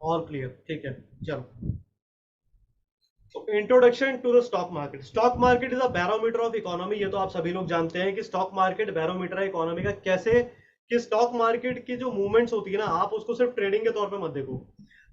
All clear, ठीक है। चलो, introduction to the stock market. Stock market is a barometer of economy. ये तो आप सभी लोग जानते हैं कि स्टॉक मार्केट बैरोमीटर है इकोनॉमी का। कैसे? कि स्टॉक मार्केट की जो मूवमेंट्स होती है ना, आप उसको सिर्फ ट्रेडिंग के तौर पे मत देखो।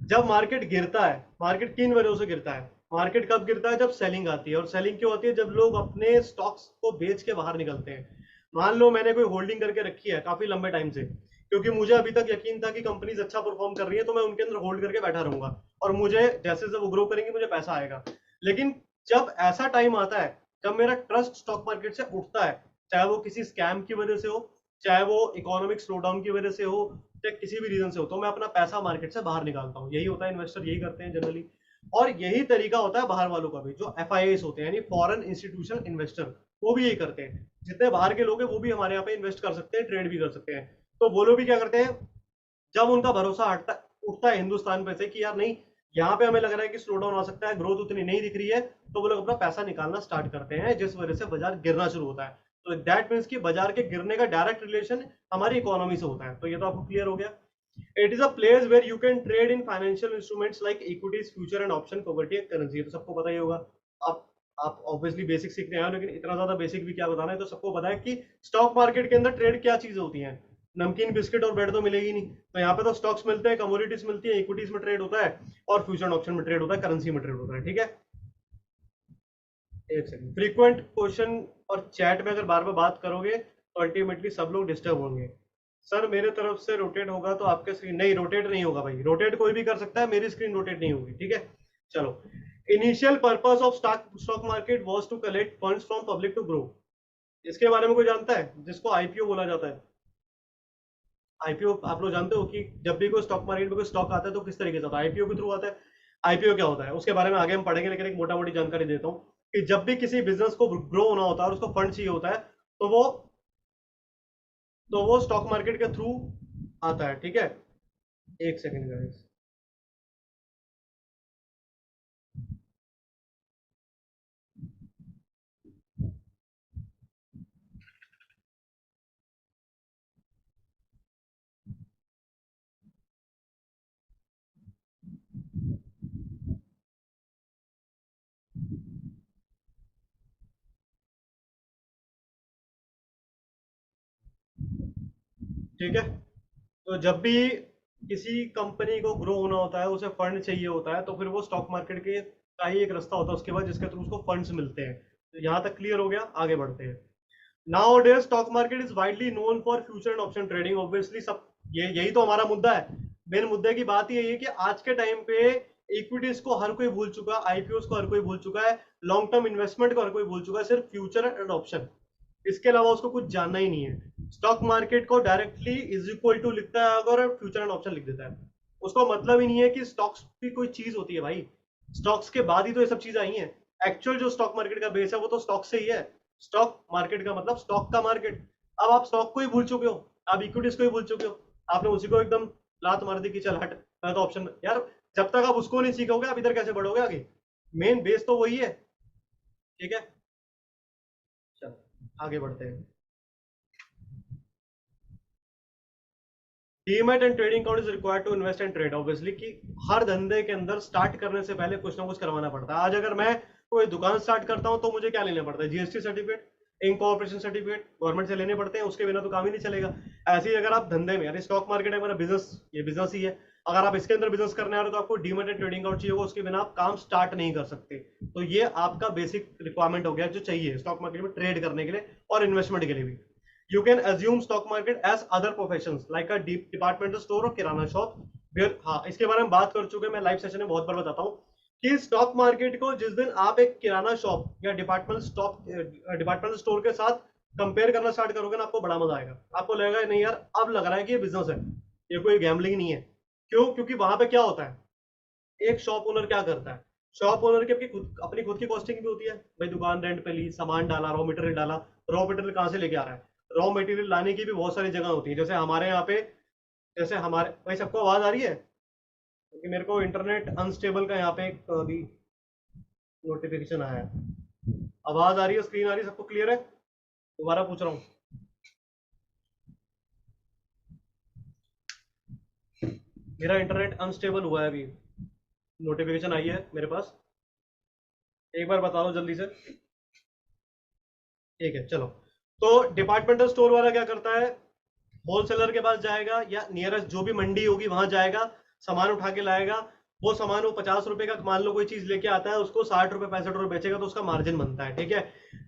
जब मार्केट गिरता है, मार्केट किन वजहों से गिरता है? मार्केट कब गिरता है? जब सेलिंग आती है। और सेलिंग क्यों होती है? जब लोग अपने स्टॉक्स को बेच के बाहर निकलते हैं। मान लो मैंने कोई होल्डिंग करके रखी है काफी लंबे टाइम से, क्योंकि मुझे अभी तक यकीन था कि कंपनीज अच्छा परफॉर्म कर रही है, तो मैं उनके अंदर होल्ड करके बैठा रहूंगा और मुझे जैसे जैसे वो ग्रो करेंगे मुझे पैसा आएगा। लेकिन जब ऐसा टाइम आता है जब मेरा ट्रस्ट स्टॉक मार्केट से उठता है, चाहे वो किसी स्कैम की वजह से हो, चाहे वो इकोनॉमिक स्लोडाउन की वजह से हो, चाहे किसी भी रीजन से हो, तो मैं अपना पैसा मार्केट से बाहर निकालता हूँ। यही होता है, इन्वेस्टर यही करते हैं जनरली। और यही तरीका होता है बाहर वालों का भी, जो एफ होते हैं यानी फॉरेन इंस्टीट्यूशनल इन्वेस्टर, वो भी यही करते हैं। जितने बाहर के लोग हैं वो भी हमारे यहाँ पे इन्वेस्ट कर सकते हैं, ट्रेड भी कर सकते हैं। तो वो लोग भी क्या करते हैं, जब उनका भरोसा हटता उठता है हिंदुस्तान पे से कि यार नहीं, यहाँ पे हमें लग रहा है कि स्लो डाउन आ सकता है, ग्रोथ उतनी नहीं दिख रही है, तो वो लोग अपना पैसा निकालना स्टार्ट करते हैं, जिस वजह से बाजार गिरना शुरू होता है। तो दैट मीन्स कि बाजार के गिरने का डायरेक्ट रिलेशन हमारी इकोनॉमी से होता है। तो ये तो आपको क्लियर हो गया। It is a place where you can trade in financial instruments like equities, future and option, commodity and currency. ये तो सबको पता ही होगा। आप आप ऑब्वियसली बेसिक सीखने आए हो, लेकिन इतना ज्यादा बेसिक भी क्या बताना है, तो सबको पता है कि स्टॉक मार्केट के अंदर ट्रेड क्या चीजें होती हैं। नमकीन बिस्किट और ब्रेड तो मिलेगी नहीं। तो यहाँ पे तो स्टॉक्स मिलते हैं, कमोडिटीज मिलती है, इक्विटीज में ट्रेड होता है, और फ्यूचर ऑप्शन में ट्रेड होता है, करेंसी में ट्रेड होता है। ठीक है, एक सेकंड। फ्रीक्वेंट क्वेश्चन और चैट में अगर बार बार बात करोगे तो अल्टीमेटली सब लोग डिस्टर्ब होंगे। सर मेरे तरफ से रोटेट होगा तो आपके स्क्रीन नहीं, रोटेट नहीं होगा भाई। रोटेट कोई भी कर सकता है, मेरी स्क्रीन रोटेट नहीं होगी। ठीक है, चलो। Initial purpose of stock market was to collect funds from public to grow. इसके बारे में कोई जानता है? जिसको आईपीओ बोला जाता है। आईपीओ आप लोग जानते हो कि जब भी कोई स्टॉक मार्केट में कोई स्टॉक आता है तो किस तरीके से आता है? आईपीओ के थ्रू आता है। आईपीओ क्या होता है उसके बारे में आगे हम पढ़ेंगे, लेकिन एक मोटा मोटी जानकारी देता हूँ कि जब भी किसी बिजनेस को ग्रो होना होता है और उसको फंड चाहिए होता है, तो वो स्टॉक मार्केट के थ्रू आता है। ठीक है, एक सेकंड गाइस। ठीक है, तो जब भी किसी कंपनी को ग्रो होना होता है, उसे फंड चाहिए होता है, तो फिर वो स्टॉक मार्केट के का ही एक रास्ता होता है उसके बाद, जिसके थ्रू उसको फंड्स मिलते हैं। तो यहाँ तक क्लियर हो गया, आगे बढ़ते हैं। Nowadays stock market is widely known for future and option trading, obviously सब ये यही तो हमारा मुद्दा है। मेन मुद्दे की बात ये है कि आज के टाइम पे इक्विटीज को हर कोई भूल चुका है, आईपीओ को हर कोई भूल चुका है, लॉन्ग टर्म इन्वेस्टमेंट को हर कोई भूल चुका है, सिर्फ फ्यूचर एंड ऑप्शन, इसके अलावा उसको कुछ जानना ही नहीं है। स्टॉक मार्केट को डायरेक्टली इज इक्वल टू लिखता है अगर फ्यूचर एंड ऑप्शन लिख देता है, उसको मतलब ही नहीं है कि स्टॉक्स भी कोई चीज होती है भाई। स्टॉक्स के बाद ही तो ये सब चीजें आई हैं। एक्चुअल जो स्टॉक मार्केट का बेस है वो तो स्टॉक से ही है। स्टॉक मार्केट का मतलब स्टॉक का मार्केट। अब आप स्टॉक को ही भूल चुके हो, आप इक्विटीज को ही भूल चुके हो, आपने उसी को एकदम लात मार दी कि चल हट, मैं तो ऑप्शन यार। जब तक आप उसको नहीं सीखोगे आप इधर कैसे बढ़ोगे आगे? मेन बेस तो वही है। ठीक है, चलो आगे बढ़ते हैं। Demat and trading account is required to invest and trade, obviously कि हर धंधे के अंदर स्टार्ट करने से पहले कुछ ना कुछ करवाना पड़ता है। आज अगर मैं कोई दुकान स्टार्ट करता हूँ तो मुझे क्या लेना पड़ता है? GST certificate, incorporation certificate government से लेने पड़ते हैं, उसके बिना तो काम ही नहीं चलेगा। ऐसे ही अगर आप धंधे में, यानी स्टॉक मार्केट है मेरा बिजनेस, ये बिजनेस ही है, अगर आप इसके अंदर बिजनेस करने आ रहे हो तो आपको डीमैट एंड ट्रेडिंग अकाउंट चाहिए होगा, उसके बिना आप काम स्टार्ट नहीं कर सकते। तो ये आपका बेसिक रिक्वायरमेंट हो गया जो चाहिए स्टॉक मार्केट में ट्रेड करने के लिए और इन्वेस्टमेंट के लिए भी। You can assume stock market as other professions like a departmental store और किराना शॉप। फिर हाँ, इसके बारे में बात कर चुके हैं, मैं लाइव सेशन में बहुत बार बताता हूँ कि स्टॉक मार्केट को जिस दिन आप एक किराना शॉप या डिपार्टमेंटल स्टोर के साथ कंपेयर करना स्टार्ट करोगे ना, आपको बड़ा मजा आएगा। आपको लगेगा नहीं यार, अब लग रहा है कि ये बिजनेस है, ये कोई गैम्बलिंग नहीं है। क्यों? क्योंकि वहां पे क्या होता है, एक शॉप ओनर क्या करता है, शॉप ओनर की अपनी खुद की कॉस्टिंग भी होती है भाई। दुकान रेंट पे ली, सामान डाला, रॉ मटेरियल डाला। रॉ मटेरियल कहाँ से लेके आ रहा है? रॉ मटेरियल लाने की भी बहुत सारी जगह होती है, जैसे हमारे यहाँ पे, जैसे हमारे भाई, सबको आवाज आ रही है? क्योंकि मेरे को इंटरनेट अनस्टेबल का यहाँ पे एक अभी नोटिफिकेशन आया है। आवाज आ रही है, स्क्रीन आ रही है, सबको क्लियर है? दोबारा पूछ रहा हूँ। मेरा इंटरनेट अनस्टेबल हुआ है अभी, नोटिफिकेशन आई है मेरे पास, एक बार बता दो जल्दी से। ठीक है चलो। तो डिपार्टमेंटल स्टोर वाला क्या करता है, होलसेलर के पास जाएगा या नियरेस्ट जो भी मंडी होगी वहां जाएगा, सामान उठा के लाएगा। वो सामान वो 50 रुपए का मान लो कोई चीज लेके आता है, उसको 60 रुपए 65 रुपए बेचेगा तो उसका मार्जिन बनता है, ठीक है।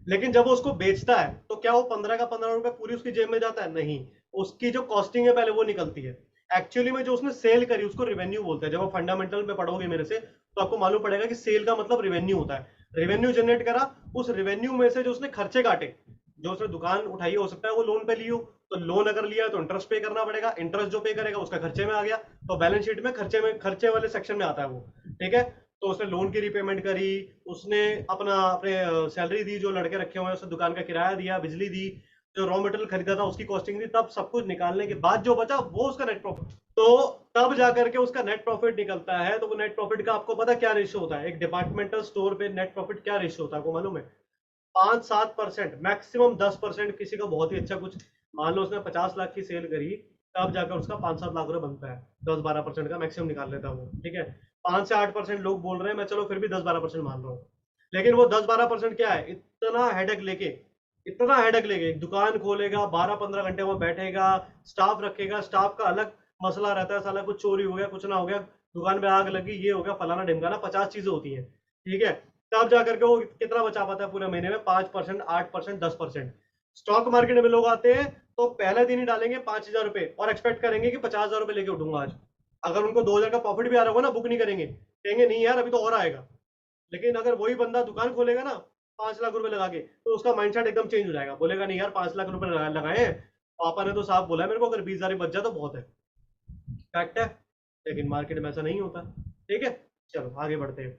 लेकिन जब वो उसको बेचता है तो क्या वो 15 का 15 रुपए पूरी उसकी जेब में जाता है? नहीं, उसकी जो कॉस्टिंग है पहले वो निकलती है। एक्चुअली में जो उसने सेल करी उसको रेवेन्यू बोलते हैं। जब आप फंडामेंटल में पढ़ोगे मेरे से तो आपको मालूम पड़ेगा कि सेल का मतलब रेवेन्यू होता है। रेवेन्यू जनरेट करा, उस रेवेन्यू में से जो उसने खर्चे काटे, जो उसने दुकान उठाई हो सकता है वो लोन पे ली हो, तो लोन अगर लिया है तो इंटरेस्ट पे करना पड़ेगा, इंटरेस्ट जो पे करेगा उसका खर्चे में आ गया, तो बैलेंस शीट में खर्चे वाले सेक्शन में आता है वो, ठीक है। तो उसने लोन की रीपेमेंट करी, उसने अपने सैलरी दी, जो लड़के रखे हुए हैं उसने दुकान का किराया दिया, बिजली दी, जो रॉ मटेरियल खरीदा था उसकी कॉस्टिंग दी, तब सब कुछ निकालने के बाद जो बचा वो उसका नेट प्रॉफिट। तो तब जाकर के उसका नेट प्रॉफिट निकलता है। तो वो नेट प्रॉफिट का आपको पता क्या रेशियो होता है? एक डिपार्टमेंटल स्टोर पे नेट प्रॉफिट क्या रेशियो होता है आपको मालूम है? 5-7%, मैक्सिमम 10%। किसी का बहुत ही अच्छा कुछ, मान लो उसने 50 लाख की सेल करी, तब जाकर उसका 5-7 लाख रुपए बनता है। 10-12% का मैक्सिमम निकाल लेता है वो, ठीक है। 5 से 8% लोग बोल रहे हैं, मैं चलो फिर भी 10-12% मान रहा हूँ। लेकिन वो 10-12% क्या है, इतना हेडेक लेके एक दुकान खोलेगा, 12-15 घंटे वहां बैठेगा, स्टाफ रखेगा, स्टाफ का अलग मसला रहता है, साला कुछ चोरी हो गया, कुछ ना हो गया, दुकान में आग लगी, ये हो गया, फलाना ढिमकाना, 50 चीजें होती हैं, ठीक है। तब जाकर के वो कितना बचा पाता है पूरे महीने में? 5%, 8%, 10%। स्टॉक मार्केट में लोग आते हैं तो पहले दिन ही डालेंगे 5,000 रुपए और एक्सपेक्ट करेंगे कि 50,000 रुपए लेके उठूंगा आज। अगर उनको 2,000 का प्रॉफिट भी आ रहा होगा ना, बुक नहीं करेंगे, कहेंगे नहीं यार अभी तो और आएगा। लेकिन अगर वही बंदा दुकान खोलेगा ना 5 लाख रुपए लगा के, तो उसका माइंडसेट एकदम चेंज हो जाएगा, बोलेगा नहीं यार 5 लाख रुपए लगाए हैं, पापा ने तो साफ बोला है मेरे को, अगर 20,000 बच जाए तो बहुत है। फैक्ट है। लेकिन मार्केट में ऐसा नहीं होता, ठीक है। चलो आगे बढ़ते हैं।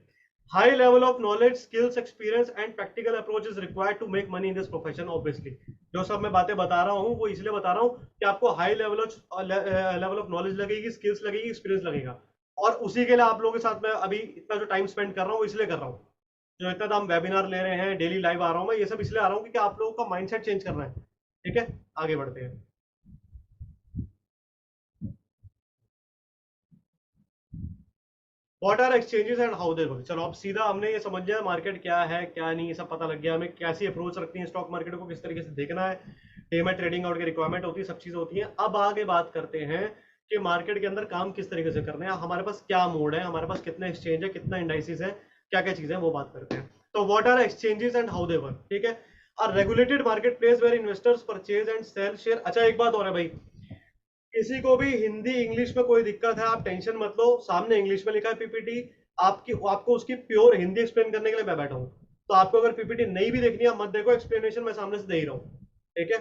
High level of knowledge, skills, experience and practical approach is required to make money in this profession. Obviously जो सब मैं बातें बता रहा हूँ वो इसलिए बता रहा हूँ कि आपको हाई लेवल ऑफ नॉलेज लगेगी, स्किल्स लगेगी, एक्सपीरियंस लगेगा। और उसी के लिए आप लोगों के साथ मैं अभी इतना जो टाइम स्पेंड कर रहा हूँ वो इसलिए कर रहा हूँ। जो इतना हम वेबिनार ले रहे हैं, डेली लाइव आ रहा हूँ मैं, ये सब इसलिए आ रहा हूँ क्योंकि आप लोगों का माइंडसेट चेंज करना है, ठीक है। आगे बढ़ते हैं। What are exchanges and how they work. चलो अब सीधा हमने ये समझ लिया मार्केट क्या है क्या नहीं, ये सब पता लग गया हमें, कैसी अप्रोच रखती है स्टॉक मार्केट को, किस तरीके से देखना है, डीमैट ट्रेडिंग आउट की रिक्वायरमेंट होती है, सब चीजें होती हैं। अब आगे बात करते हैं कि मार्केट के अंदर काम किस तरीके से करने हैं, हमारे पास क्या मोड है, हमारे पास कितने एक्सचेंज है, कितना इंडाइसिस है, क्या क्या चीजें, वो बात करते हैं। तो what are exchanges and how they work, ठीक है। Are regulated market place where investors purchase and sell share. अच्छा एक बात और है भाई, किसी को भी हिंदी इंग्लिश में कोई दिक्कत है आप टेंशन मत लो, सामने इंग्लिश में लिखा है पीपीटी, आपको उसकी प्योर हिंदी एक्सप्लेन करने के लिए मैं बैठा हूँ। तो आपको अगर पीपीटी नहीं भी देखनी है मत देखो, एक्सप्लेनेशन मैं सामने से दे ही रहा हूँ, ठीक है।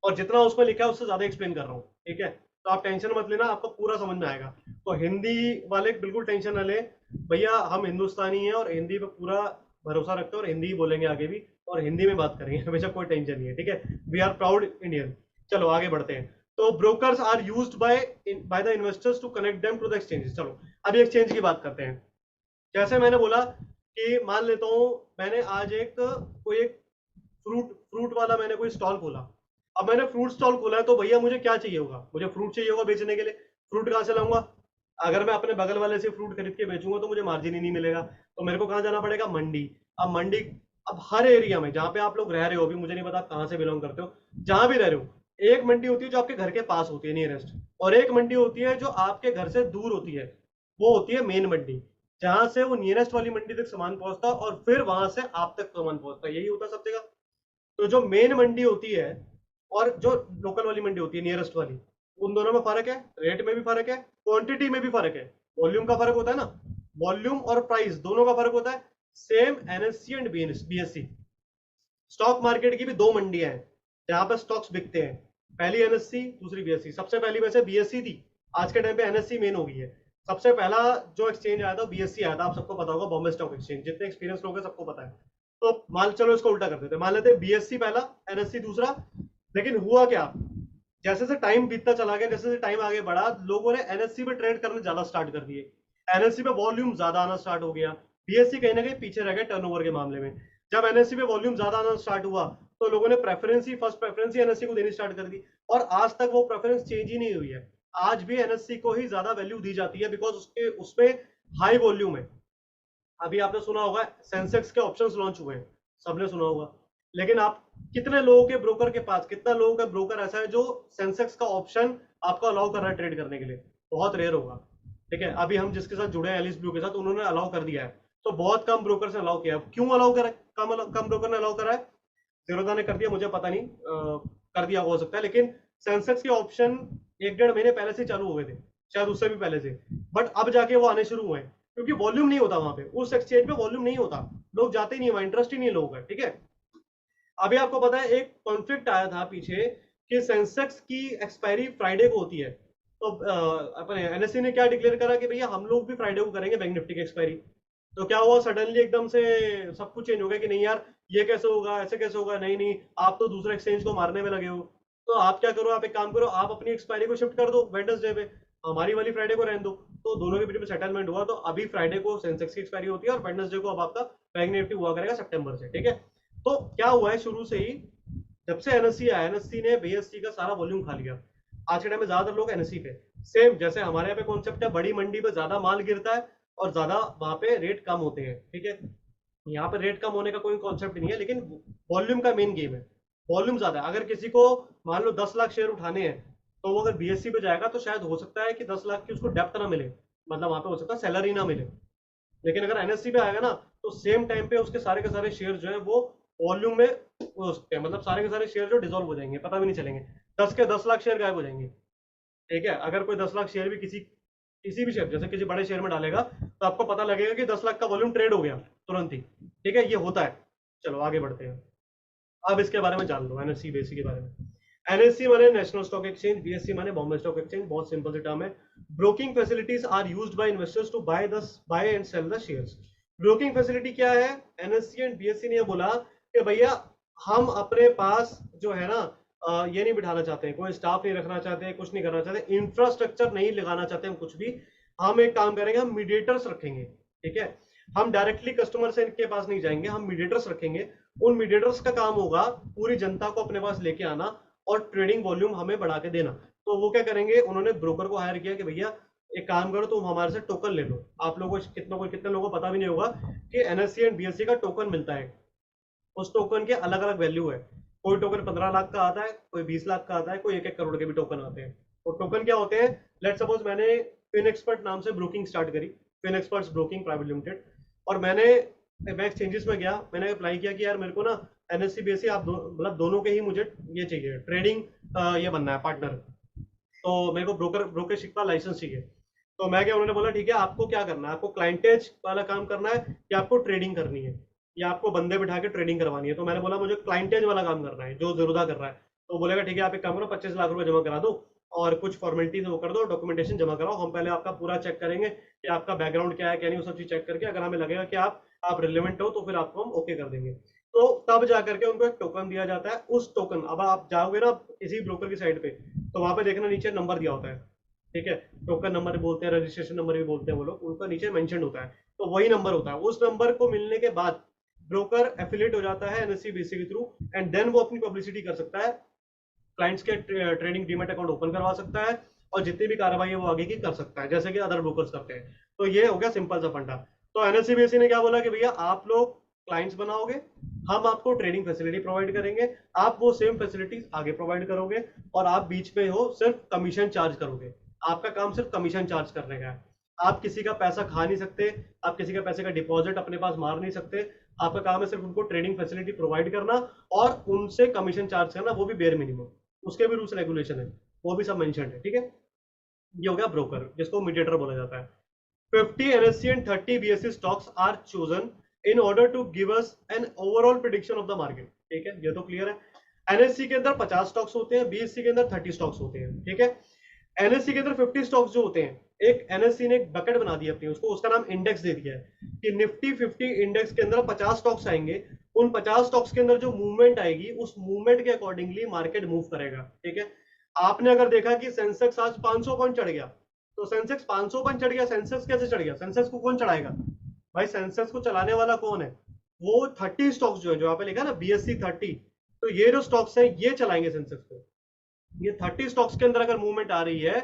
और जितना उसमें लिखा है उससे ज्यादा एक्सप्लेन कर रहा हूँ, ठीक है। तो आप टेंशन मत लेना, आपको पूरा समझ में आएगा। तो हिंदी वाले बिल्कुल टेंशन ना ले, भैया हम हिंदुस्तानी हैं और हिंदी पे पूरा भरोसा रखते हैं और हिंदी ही बोलेंगे आगे भी, और हिंदी में बात करेंगे हमेशा, कोई टेंशन नहीं है, ठीक है। We are proud Indian. चलो आगे बढ़ते हैं। तो brokers are used by the investors to connect them to the exchanges. चलो अभी एक्सचेंज की बात करते हैं। जैसे मैंने बोला कि मान लेता हूँ मैंने आज एक फ्रूट फ्रूट वाला मैंने कोई स्टॉल खोला। अब मैंने फ्रूट स्टॉल खोला है तो भैया मुझे क्या चाहिए होगा, मुझे फ्रूट चाहिए होगा बेचने के लिए। फ्रूट कहाँ से लाऊंगा? अगर मैं अपने बगल वाले से फ्रूट खरीद के बेचूंगा तो मुझे मार्जिन ही नहीं मिलेगा, तो मेरे को कहाँ जाना पड़ेगा? मंडी। अब मंडी, अब हर एरिया में जहाँ पे आप लोग रह रहे हो, अभी मुझे नहीं पता कहाँ से बिलोंग करते हो, जहां भी रह रहे हो, एक मंडी होती है जो आपके घर के पास होती है नियरेस्ट, और एक मंडी होती है जो आपके घर से दूर होती है, वो होती है मेन मंडी, जहां से वो नियरेस्ट वाली मंडी तक सामान पहुंचता है और फिर वहां से आप तक सामान पहुंचता है, यही होता है सब जगह। तो जो मेन मंडी होती है और जो लोकल वाली मंडी होती है नियरेस्ट वाली, उन दोनों में फर्क है, रेट में भी फर्क है, क्वांटिटी में भी फर्क है, वॉल्यूम का फर्क होता है ना, वॉल्यूम और प्राइस दोनों का फर्क होता है। Same NSC and BSc. Stock market की भी दो मंडियां हैं जहां पर स्टॉक्स बिकते हैं, पहली एनएससी दूसरी बीएससी। सबसे पहली वैसे बीएससी थी, आज के टाइम पे एनएससी मेन हो गई है। सबसे पहला जो एक्सचेंज आया था बीएससी आया था, आप सबको पता होगा, बॉम्बे स्टॉक एक्सचेंज, जितने एक्सपीरियंस लोग हैं सबको पता है। तो मान चलो इसको उल्टा कर देते, मान लेते बीएससी पहला, एनएससी दूसरा। लेकिन हुआ क्या, जैसे से टाइम बीतता चला गया, जैसे से टाइम आगे बढ़ा, लोगों ने एनएससी पे ट्रेड करना ज्यादा स्टार्ट कर दिए, एनएससी पे वॉल्यूम ज्यादा आना स्टार्ट हो गया, बीएससी कहीं ना कहीं पीछे रह गया टर्नओवर के मामले में। जब एनएससी पे वॉल्यूम ज्यादा आना स्टार्ट हुआ तो लोगों ने फर्स्ट प्रेफरेंस ही एनएससी को देनी स्टार्ट कर दी, और आज तक वो प्रेफरेंस चेंज ही नहीं हुई है। आज भी एनएससी को ही ज्यादा वैल्यू दी जाती है, बिकॉज उसके उसमें हाई वॉल्यूम है। अभी आपने सुना होगा सेंसेक्स के ऑप्शंस लॉन्च हुए हैं, सबने सुना होगा, लेकिन आप कितने लोगों के ब्रोकर के पास, कितना लोगों का ब्रोकर ऐसा है जो सेंसेक्स का ऑप्शन आपको अलाउ कर रहा है ट्रेड करने के लिए? बहुत रेयर होगा। ठीक है, अभी हम जिसके साथ जुड़े हैं एलिस ब्लू के साथ, उन्होंने अलाउ कर दिया है, तो बहुत कम ब्रोकर से अलाउ किया है। क्यों अलाउ करा, कम ब्रोकर ने अलाउ करा है? जीरोधा ने कर दिया, मुझे पता नहीं, कर दिया हो सकता है, लेकिन सेंसेक्स के ऑप्शन 1-1.5 महीने पहले से चालू हो गए थे, शायद उससे भी पहले से, बट अब जाके वो आने शुरू हुए हैं, क्योंकि वॉल्यूम नहीं होता वहां पे, उस एक्सचेंज पे वॉल्यूम नहीं होता, लोग जाते ही नहीं, वहां इंटरेस्ट ही नहीं है लोगों का। ठीक है, अभी आपको पता है एक कॉन्फ्लिक्ट आया था पीछे कि सेंसेक्स की एक्सपायरी फ्राइडे को होती है, तो अपने एनएससी ने क्या डिक्लेयर करा कि भैया हम लोग भी फ्राइडे को करेंगे बैंक निफ्टी की एक्सपायरी। तो क्या हुआ, सडनली एकदम से सब कुछ चेंज हो गया कि नहीं यार ये कैसे होगा, ऐसे कैसे होगा, नहीं नहीं आप तो दूसरे एक्सचेंज को मारने में लगे हो, तो आप क्या करो, आप एक काम करो, आप अपनी एक्सपायरी को शिफ्ट कर दो वेडनेसडे पे, हमारी वाली फ्राइडे को रहने दो। तो दोनों के बीच में सेटलमेंट हुआ, तो अभी फ्राइडे को सेंसेक्स की एक्सपायरी होती है और वेडनेसडे को अब आपका बैंक निफ्टी हुआ करेगा सितंबर से। ठीक है, तो क्या हुआ है शुरू से ही, जब से एनएससी आया, एनएससी ने बीएससी का सारा वॉल्यूम खा लिया। आज के टाइम में ज्यादातर लोग एनएससी पे, सेम जैसे हमारे यहाँ पे कॉन्सेप्ट है, बड़ी मंडी पे ज्यादा माल गिरता है और ज्यादा वहां पे रेट कम होते हैं। ठीक है, यहाँ पे रेट कम होने का कोई कॉन्सेप्ट नहीं है, लेकिन वॉल्यूम का मेन गेम है, वॉल्यूम ज्यादा है। अगर किसी को मान लो 10 लाख शेयर उठाने हैं, तो वो अगर बीएससी पे जाएगा तो शायद हो सकता है कि 10 लाख की उसको डेप्थ ना मिले, मतलब वहां पे हो सकता है सैलरी ना मिले, लेकिन अगर एनएससी पे आएगा ना, तो सेम टाइम पे उसके सारे के सारे शेयर जो है वो वॉल्यूम में हो सकते हैं, मतलब सारे के सारे शेयर जो डिसॉल्व हो जाएंगे, पता भी नहीं चलेंगे, 10 के 10 लाख शेयर गायब हो जाएंगे। ठीक है, अगर कोई 10 लाख शेयर भी किसी किसी भी शेयर, जैसे किसी बड़े शेयर में डालेगा, तो आपको पता लगेगा कि 10 लाख का वॉल्यूम ट्रेड हो गया तुरंत ही। ठीक है, ये होता है। चलो आगे बढ़ते हैं, अब इसके बारे में जान लो, एनएससी बीएससी के बारे में। एनएससी माने नेशनल स्टॉक एक्सचेंज, बीएससी माने बॉम्बे स्टॉक एक्सचेंज, बहुत सिंपल सी टर्म है। Broking facilities are used by investors to buy and sell the shares. Broking facility क्या है? एनएससी एंड बीएससी ने बोला कि भैया हम अपने पास जो है ना, ये नहीं बिठाना चाहते हैं, कोई स्टाफ नहीं रखना चाहते हैं, कुछ नहीं करना चाहते, इंफ्रास्ट्रक्चर नहीं लगाना चाहते हम कुछ भी। हम एक काम करेंगे, हम मीडिएटर्स रखेंगे। ठीक है, हम डायरेक्टली कस्टमर से इनके पास नहीं जाएंगे, हम मीडिएटर्स रखेंगे। उन मीडिएटर्स का काम होगा पूरी जनता को अपने पास लेके आना और ट्रेडिंग वॉल्यूम हमें बढ़ा के देना। तो वो क्या करेंगे, उन्होंने ब्रोकर को हायर किया कि भैया एक काम करो, तुम हमारे से टोकन ले लो। आप लोगों को कितने लोगों को पता भी नहीं होगा कि एनएससी एंड बीएससी का टोकन मिलता है। उस टोकन के अलग अलग वैल्यू है, कोई टोकन 15 लाख का आता है, कोई 20 लाख का आता है, कोई 1-1 करोड़ के भी टोकन आते हैं। तो टोकन क्या होते हैं? लेट सपोज मैंने फिनएक्सपर्ट नाम से ब्रोकिंग स्टार्ट करी, फिनएक्सपर्ट्स ब्रोकिंग प्राइवेट लिमिटेड, और मैं एक्सचेंजेस में गया, मैंने अप्लाई किया कि यार मेरे को ना एनएससी बीएससी आप मतलब दोनों के ही मुझे ये चाहिए, ट्रेडिंग ये बनना है पार्टनर, तो मेरे को ब्रोकरशिप का लाइसेंस चाहिए। तो मैं क्या, उन्होंने बोला ठीक है, आपको क्या करना है, आपको क्लाइंटेज वाला काम करना है या आपको ट्रेडिंग करनी है, या आपको बंदे बिठा के ट्रेडिंग करवानी है? तो मैंने बोला मुझे क्लाइंटेज वाला काम करना है, जो जीरोधा कर रहा है। तो बोलेगा ठीक है, आप एक काम करो, 25 लाख रुपए जमा करा दो और कुछ फॉर्मेलिटीज वो कर दो, डॉक्यूमेंटेशन जमा कराओ, हम पहले आपका पूरा चेक करेंगे कि आपका बैकग्राउंड क्या है क्या नहीं, वो सब चीज चेक करके अगर हमें लगेगा कि आप रिलेवेंट हो, तो फिर आपको हम ओके कर देंगे। तो तब जा करके उनको एक टोकन दिया जाता है। उस टोकन, अब आप जाओगे ना किसी ब्रोकर की साइड पे, तो वहां पे देखना नीचे नंबर दिया होता है। ठीक है, टोकन नंबर बोलते हैं, रजिस्ट्रेशन नंबर भी बोलते हैं वो लोग, उनका नीचे मेंशन होता है, तो वही नंबर होता है। उस नंबर को मिलने के बाद ब्रोकर एफिलिएट हो जाता है एनएससी बीएससी के थ्रू, एंड देन वो अपनी पब्लिसिटी कर सकता है, क्लाइंट्स के ट्रेडिंग डीमेट अकाउंट ओपन करवा सकता है, और जितनी भी कार्रवाई है वो आगे की कर सकता है, जैसे कि अदर ब्रोकर्स करते हैं। तो ये हो गया सिंपल सा फंडा। तो एनएससी बीएससी ने क्या बोला कि भैया आप लोग क्लाइंट्स बनाओगे, हम आपको ट्रेडिंग फैसिलिटी प्रोवाइड करेंगे, आप वो सेम फैसिलिटीज आगे प्रोवाइड करोगे, और आप बीच में हो सिर्फ कमीशन चार्ज करोगे। आपका काम सिर्फ कमीशन चार्ज करने का है, आप किसी का पैसा खा नहीं सकते, आप किसी का पैसे का डिपॉजिट अपने पास मार नहीं सकते। आपका काम है सिर्फ उनको ट्रेडिंग फैसिलिटी प्रोवाइड करना और उनसे कमीशन चार्ज करना, वो भी बेयर मिनिमम। उसके भी रूल्स रेगुलेशन है, वो भी सब मेंशन है। ठीक है, ये हो गया ब्रोकर, जिसको मीडिएटर बोला जाता है। 50 NSE and 30 BSE stocks are chosen in order to give us an overall prediction of the market। ठीक है, ये तो क्लियर है। एनएससी के अंदर 50 स्टॉक्स होते हैं, बीएससी के अंदर 30 स्टॉक्स होते हैं। ठीक है, एनएससी के अंदर 50 स्टॉक्स जो होते हैं, एक एनएससी ने एक बकेट बना दी अपनी, उसको उसका नाम इंडेक्स दे दिया है कि निफ्टी 50 इंडेक्स के अंदर 50 स्टॉक्स आएंगे। उन 50 स्टॉक्स के अंदर जो मूवमेंट आएगी, उस मूवमेंट के अकॉर्डिंगली मार्केट मूव करेगा। ठीक है, आपने अगर देखा कि सेंसेक्स आज 500 पॉइंट चढ़ गया, तो सेंसेक्स 500 पॉइंट चढ़ गया, सेंसेक्स कैसे चढ़ गया? सेंसेक्स को कौन चढ़ाएगा भाई? सेंसेक्स को चलाने वाला कौन है? वो 30 स्टॉक्स जो है, जो यहाँ पे लिखा है ना बीएससी 30, तो ये जो स्टॉक्स है ये चलाएंगे सेंसेक्स को। ये 30 स्टॉक्स के अंदर अगर मूवमेंट आ रही है,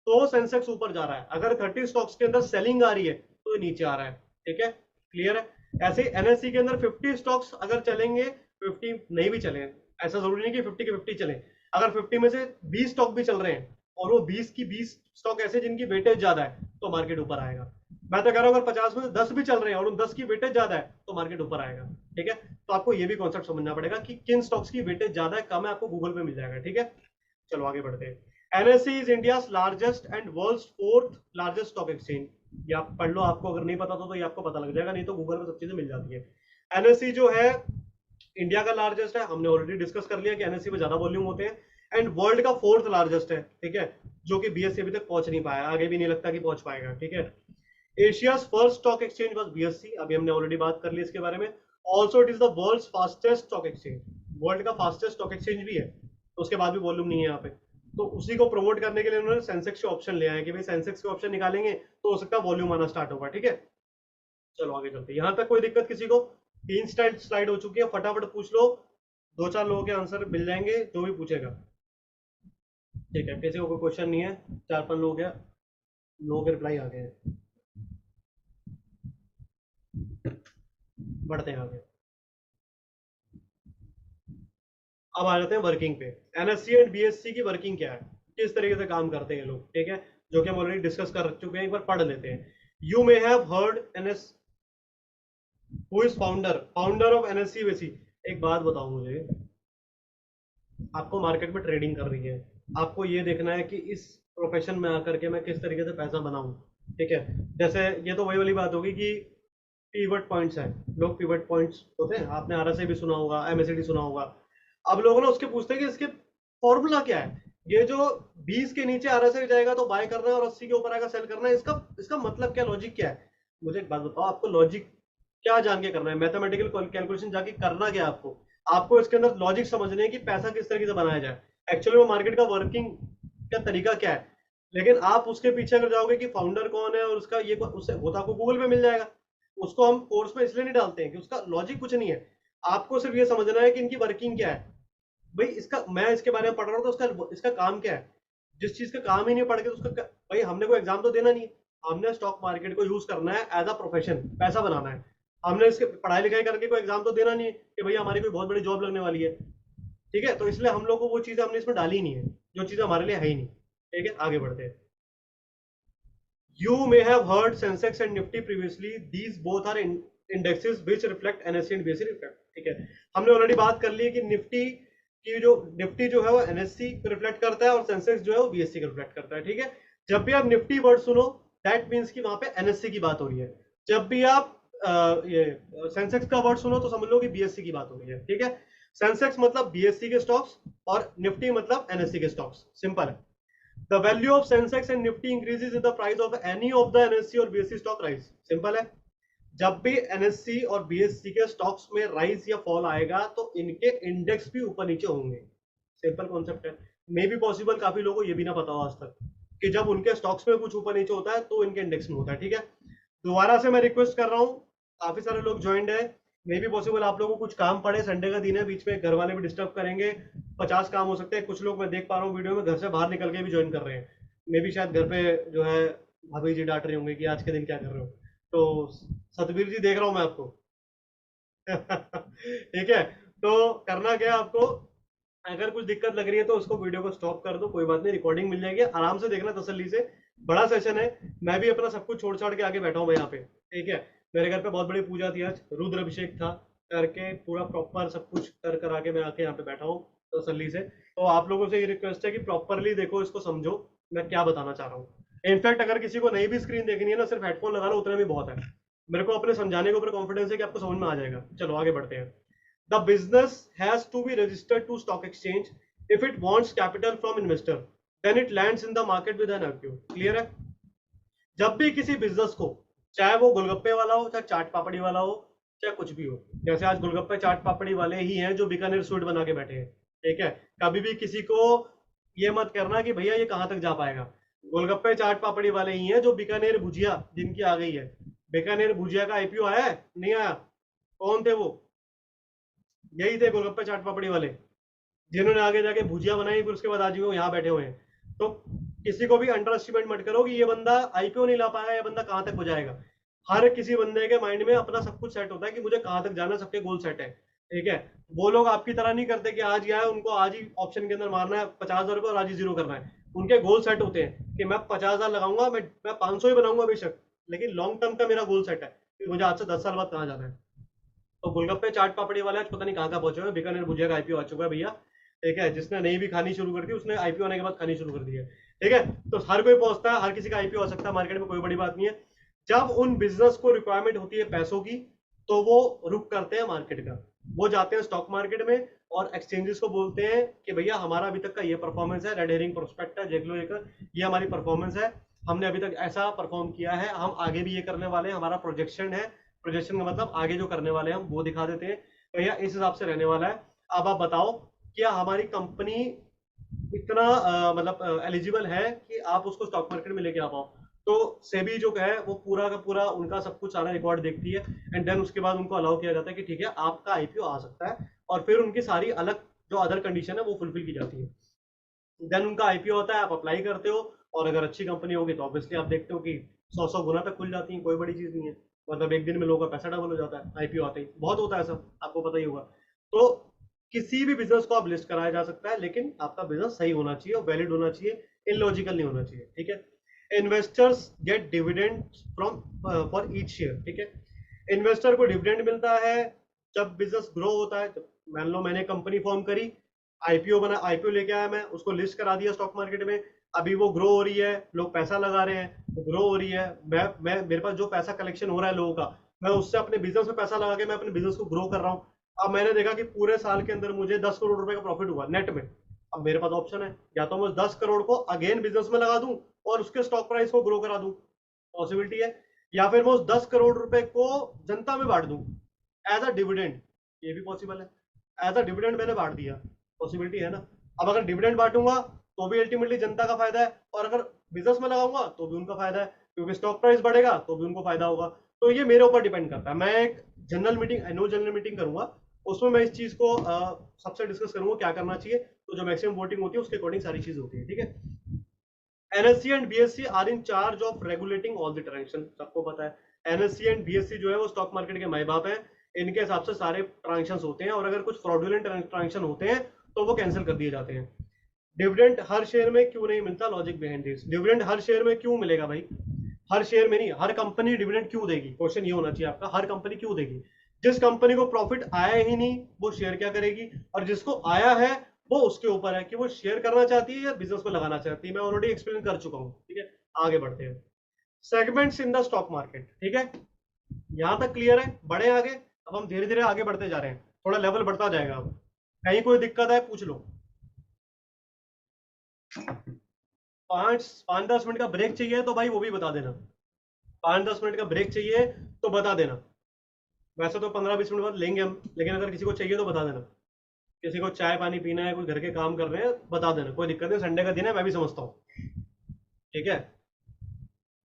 तो सेंसेक्स ऊपर जा रहा है, अगर 30 स्टॉक्स के अंदर सेलिंग आ रही है तो ये नीचे आ रहा है। ठीक है, क्लियर है। ऐसे ही एनएससी के अंदर 50 स्टॉक्स अगर चलेंगे, 50 नहीं भी चले, ऐसा जरूरी नहीं कि 50 के 50 चले, अगर 50 में से 20 स्टॉक भी चल रहे हैं और वो 20 की 20 स्टॉक ऐसे जिनकी वेटेज ज्यादा है तो मार्केट ऊपर आएगा। मैं तो कह रहा हूं अगर 50 में से 10 भी चल रहे हैं और उन 10 की वेटेज ज्यादा है तो मार्केट ऊपर आएगा। ठीक है, तो आपको ये भी कॉन्सेप्ट समझना पड़ेगा कि किन स्टॉक्स की वेटेज ज्यादा है कम है, आपको गूगल पे मिल जाएगा। ठीक है, चलो आगे बढ़ते हैं। NSC is India largest and world fourth largest stock exchange. ये आप पढ़ लो, आपको अगर नहीं पता तो ये आपको पता लग जाएगा, नहीं तो गूगल पे सब चीजें मिल जाती है। एनएससी जो है इंडिया का लार्जेस्ट है, हमने ऑलरेडी डिस्कस कर लिया कि एनएससी में ज्यादा वॉल्यूम होते हैं, एंड वर्ल्ड का फोर्थ लार्जेस्ट है। ठीक है, जो कि बीएससी अभी तक पहुंच नहीं पाया, आगे भी नहीं लगता कि पहुंच पाएगा। ठीक है, Asia's first stock exchange was BSC, अभी हमने ऑलरेडी बात कर ली इसके बारे में। Also it is the world's fastest stock exchange, world का फास्टेस्ट स्टॉक एक्सचेंज भी है, तो उसके बाद भी वॉल्यूम नहीं है यहाँ पे। तो उसी को प्रमोट करने के लिए उन्होंने सेंसेक्स के ऑप्शन ले आए कि भाई सेंसेक्स के ऑप्शन निकालेंगे तो हो सकता है वॉल्यूम आना स्टार्ट होगा। ठीक है, चलो आगे चलते हैं। यहाँ तक कोई दिक्कत किसी को? इंस्टेंट स्लाइड हो चुकी है, फटाफट पूछ लो, दो चार लोगों के आंसर मिल जाएंगे जो भी पूछेगा। ठीक है, किसी को कोई क्वेश्चन नहीं है, चार पांच लोग हैं, लोगों के रिप्लाई आ गए हैं, बढ़ते हैं आगे। अब आ जाते हैं वर्किंग पे। एनएससी एंड बीएससी की वर्किंग क्या है, किस तरीके से काम करते हैं लोग। ठीक है, जो कि हम ऑलरेडी डिस्कस कर चुके हैं, एक बार पढ़ लेते हैं। You may have heard NS who is founder of NSC BSc. एक बात बताओ मुझे, आपको मार्केट में ट्रेडिंग कर रही है, आपको ये देखना है कि इस प्रोफेशन में आकर के मैं किस तरीके से पैसा बनाऊं। ठीक है, जैसे ये तो वही वाली बात होगी कि पीवट पॉइंट्स हैं, लोग पीवट पॉइंट्स होते हैं, आपने आरएसआई भी सुना होगा, एमएससीडी सुना होगा। अब लोग ना उसके पूछते हैं कि इसके फॉर्मूला क्या है, ये जो 20 के नीचे आरएसआई जाएगा तो बाय करना है और 80 के ऊपर आएगा सेल करना है, इसका इसका मतलब क्या, लॉजिक क्या है? मुझे एक बात बताओ, आपको लॉजिक क्या जान के करना है, मैथमेटिकल कैलकुलेशन जाके करना क्या है आपको? आपको इसके अंदर लॉजिक समझने है कि पैसा किस तरीके से बनाया जाए, एक्चुअली वो मार्केट का वर्किंग का तरीका क्या है। लेकिन आप उसके पीछे अगर जाओगे कि फाउंडर कौन है और उसका ये उससे वो तो आपको गूगल पे मिल जाएगा। उसको हम कोर्स में इसलिए नहीं डालते हैं कि उसका लॉजिक कुछ नहीं है, आपको सिर्फ ये समझना है कि इनकी वर्किंग क्या है। भाई इसका मैं इसके बारे में पढ़ रहा हूँ तो उसका इसका काम क्या है। जिस चीज का काम ही नहीं पढ़ के तो उसका भाई हमने कोई एग्जाम तो देना नहीं है, हमने स्टॉक मार्केट को यूज करना है एज अ प्रोफेशन, पैसा बनाना है। हमने इसके पढ़ाई लिखाई करके कोई एग्जाम तो देना नहीं है कि भैया हमारी कोई बहुत बड़ी जॉब लगने वाली है। ठीक है, तो इसलिए हम लोग को वो चीजें हमने इसमें डाली नहीं है जो चीजें हमारे लिए है ही नहीं। ठीक है, आगे बढ़ते हैं। You may have heard Sensex and Nifty previously. These both are indexes which reflect NSE and BSE reflect. ठीक है, हमने ऑलरेडी बात कर ली है कि निफ्टी जो है वो एनएससी को रिफ्लेक्ट करता है और सेंसेक्स जो है वो बीएससी को रिफ्लेक्ट करता है। ठीक है, जब भी आप निफ्टी वर्ड सुनो दैट मींस कि वहां पे एनएससी की बात हो रही है, जब भी आप ये सेंसेक्स का वर्ड सुनो तो समझ लो कि बीएससी की बात हो रही है। ठीक है, सेंसेक्स मतलब बीएससी के स्टॉक्स और निफ्टी मतलब एनएससी के स्टॉक्स, सिंपल है। The value of Sensex and Nifty increases if the price of any of the NSE और BSE stock rise. सिंपल है, जब भी NSE और BSE के स्टॉक्स में राइज या फॉल आएगा तो इनके इंडेक्स भी ऊपर नीचे होंगे। सिंपल कॉन्सेप्ट है, मे बी पॉसिबल काफी लोगों को ये भी ना पता हो आज तक कि जब उनके स्टॉक्स में कुछ ऊपर नीचे होता है तो इनके इंडेक्स में होता है। ठीक है, दोबारा से मैं रिक्वेस्ट कर रहा हूँ, काफी सारे लोग ज्वाइंड है, मे बी पॉसिबल आप लोगों को कुछ काम पड़े, संडे का दिन है, बीच में घर वाले भी डिस्टर्ब करेंगे, 50 काम हो सकते हैं। कुछ लोग मैं देख पा रहा हूँ वीडियो में घर से बाहर निकल के भी ज्वाइन कर रहे हैं, मे बी शायद घर पे जो है भाभी जी डांट रही होंगे कि आज के दिन क्या कर रहे हो। तो सतबीर जी देख रहा हूँ मैं आपको। ठीक है, तो करना क्या है आपको, अगर कुछ दिक्कत लग रही है तो उसको वीडियो को स्टॉप कर दो, कोई बात नहीं, रिकॉर्डिंग मिल जाएगी, आराम से देखना तसल्ली से। बड़ा सेशन है, मैं भी अपना सब कुछ छोड़ छाड़ के आगे बैठा हूँ मैं यहाँ पे। ठीक है, मेरे घर पे बहुत बड़ी पूजा थी आज, रुद्र अभिषेक था, करके पूरा प्रॉपर सब कुछ कर कर आके मैं आके यहाँ पे बैठा हूँ तसल्ली से। तो आप लोगों से ये रिक्वेस्ट है कि प्रॉपरली देखो, इसको समझो मैं क्या बताना चाह रहा हूँ। इनफैक्ट अगर किसी को नई भी स्क्रीन देखनी है ना, सिर्फ हेडफोन लगा लो उतना भी बहुत है। मेरे को अपने समझाने के ऊपर कॉन्फिडेंस है कि आपको समझ में आ जाएगा। चलो आगे बढ़ते हैं। The business has to be registered to stock exchange if it wants capital from investor. Then it lands in the market with an IPO. Clear है? जब भी किसी बिजनेस को, चाहे वो गोलगप्पे वाला हो, चाहे चाट पापड़ी वाला हो, चाहे कुछ भी हो, जैसे आज गोलगप्पे चाट पापड़ी वाले ही हैं जो बीकानेर स्वीट बना के बैठे हैं। ठीक है, कभी भी किसी को ये मत करना कि भैया ये कहाँ तक जा पाएगा। गोलगप्पे चाट पापड़ी वाले ही हैं जो बीकानेर भुजिया जिनकी आ गई है। बीकानेर भुजिया का आईपीओ आया है, नहीं आया? कौन थे वो? यही थे गोलगप्पे चाट पापड़ी वाले, जिन्होंने आगे जाके भुजिया बनाई, फिर उसके बाद आज वो यहाँ बैठे हुए हैं। तो किसी को भी अंडर एस्टिमेट मत करो कि ये बंदा आईपीओ नहीं ला पाएगा, ये बंदा कहां तक हो जाएगा। हर किसी बंदे के माइंड में अपना सब कुछ सेट होता है कि मुझे कहां तक जाना है, सबके गोल सेट है, ठीक है। वो लोग आपकी तरह नहीं करते कि आज गया है उनको आज ही ऑप्शन के अंदर मारना है 50,000 रुपये और आज ही जीरो करना है। उनके गोल सेट होते हैं कि मैं 50,000 लगाऊंगा, मैं 500 ही बनाऊंगा बेशक, लेकिन लॉन्ग टर्म का मेरा गोल सेट है कि मुझे आज से 10 साल बाद कहाँ जाना है। तो गोलगप्पे चाट पापड़ी वाले आज पता नहीं कहाँ पहुंचे हुए, बीकानेर भुजिया का आईपीओ आ चुका है भैया, ठीक है। जिसने नहीं भी खानी शुरू कर दी उसने आईपीओ आने के बाद खानी शुरू कर दी है, ठीक है। तो हर कोई पहुंचता है, हर किसी का आईपीओ आ सकता है मार्केट में, कोई बड़ी बात नहीं है। जब उन बिजनेस को रिक्वायरमेंट होती है पैसों की, तो वो रुक करते हैं मार्केट का, वो जाते हैं स्टॉक मार्केट में और एक्सचेंजेस को बोलते हैं कि भैया हमारा अभी तक का ये परफॉर्मेंस है, रेड हेरिंग प्रोस्पेक्ट है, देख लो ये हमारी परफॉर्मेंस है, हमने अभी तक ऐसा परफॉर्म किया है, हम आगे भी ये करने वाले हैं, हमारा प्रोजेक्शन है। प्रोजेक्शन का मतलब आगे जो करने वाले हैं हम वो दिखा देते हैं, भैया इस हिसाब से रहने वाला है। अब आप बताओ क्या हमारी कंपनी इतना मतलब एलिजिबल है कि आप उसको स्टॉक मार्केट में लेके आ पाओ। तो सेबी जो है वो पूरा का पूरा उनका सब कुछ सारा रिकॉर्ड देखती है, एंड देन उसके बाद उनको अलाउ किया जाता है कि ठीक है आपका आईपीओ आ सकता है, और फिर उनकी सारी अलग जो अदर कंडीशन है वो फुलफिल की जाती है। देन उनका आईपीओ होता है, आप अप्लाई करते हो, और अगर अच्छी कंपनी होगी तो ऑब्वियसली आप देखते हो कि 100 गुना तक खुल जाती है, कोई बड़ी चीज नहीं है। मतलब एक दिन में लोगों का पैसा डबल हो जाता है आईपीओ आते ही, बहुत होता है सब, आपको पता ही होगा। तो किसी भी बिजनेस को आप लिस्ट कराया जा सकता है, लेकिन आपका बिजनेस सही होना चाहिए और वैलिड होना चाहिए, इलॉजिकल नहीं होना चाहिए, ठीक है। Investors gate dividend from for each share, ठीक है। इन्वेस्टर को डिविडेंड मिलता है जब बिजनेस ग्रो होता है। जब मान लो मैंने कंपनी फॉर्म करी, आईपीओ लेके आया, मैं उसको लिस्ट करा दिया स्टॉक मार्केट में, अभी वो ग्रो हो रही है, लोग पैसा लगा रहे हैं, वो ग्रो हो रही है, मैं मेरे पास जो पैसा कलेक्शन हो रहा है लोगों का, मैं उससे अपने बिजनेस में पैसा लगा के मैं अपने बिजनेस को ग्रो कर रहा हूँ। अब मैंने देखा कि पूरे साल के अंदर मुझे 10 करोड़ रुपए का प्रॉफिट हुआ नेट में। अब मेरे पास ऑप्शन है, या तो मैं उस 10 करोड़ को अगेन बिजनेस में लगा दूं और उसके स्टॉक प्राइस को ग्रो करा दूं, पॉसिबिलिटी है, या फिर मैं उस 10 करोड़ रुपए को जनता में बांट दूं एज अ डिविडेंड, ये भी पॉसिबल है। एज अ डिविडेंड मैंने बांट दिया, पॉसिबिलिटी है ना। अब अगर डिविडेंड बांटूंगा तो भी अल्टीमेटली जनता का फायदा है, और अगर बिजनेस में लगाऊंगा तो भी उनका फायदा है, क्योंकि स्टॉक प्राइस बढ़ेगा तो भी उनको फायदा होगा। तो ये मेरे ऊपर डिपेंड करता है। मैं एक general meeting, annual general meeting करूंगा, उसमें मैं इस चीज को सबसे डिस्कस करूंगा क्या करना चाहिए। तो जो मैक्सिमम वोटिंग होती है उसके अकॉर्डिंग सारी चीज होती है, ठीक है। NSC and BSC are in charge of regulating all the transaction, सबको पता है एनएससी एंड बीएससी जो है वो स्टॉक मार्केट के माई बाप है। इनके हिसाब से सारे ट्रांजेक्शन होते हैं, और अगर कुछ फ्रॉडुलेंट ट्रांजेक्शन होते हैं तो वो कैंसिल कर दिए जाते हैं। डिविडेंड हर शेयर में क्यों नहीं मिलता, logic behind this, dividend her share में क्यों मिलेगा भाई, हर शेयर में नहीं, हर कंपनी डिविडेंड क्यों देगी, क्वेश्चन ये होना चाहिए आपका, हर कंपनी क्यों देगी। जिस कंपनी को प्रॉफिट आया ही नहीं वो शेयर क्या करेगी, और जिसको आया है वो उसके ऊपर है कि वो शेयर करना चाहती है या बिजनेस में लगाना चाहती है, मैं ऑलरेडी एक्सप्लेन कर चुका हूं, ठीक है। आगे बढ़ते हैं, segments in the stock market, ठीक है। यहां तक क्लियर है, बढ़े आगे। अब हम धीरे धीरे आगे बढ़ते जा रहे हैं, थोड़ा लेवल बढ़ता जाएगा। अब कहीं कोई दिक्कत है पूछ लो। 5-10 मिनट का ब्रेक चाहिए तो भाई वो भी बता देना, 5-10 मिनट का ब्रेक चाहिए तो बता देना। वैसे तो 15-20 मिनट बाद लेंगे हम, लेकिन अगर किसी को चाहिए तो बता देना। किसी को चाय पानी पीना है, कोई घर के काम कर रहे हैं, बता देना, कोई दिक्कत नहीं, संडे का दिन है, मैं भी समझता हूँ, ठीक है।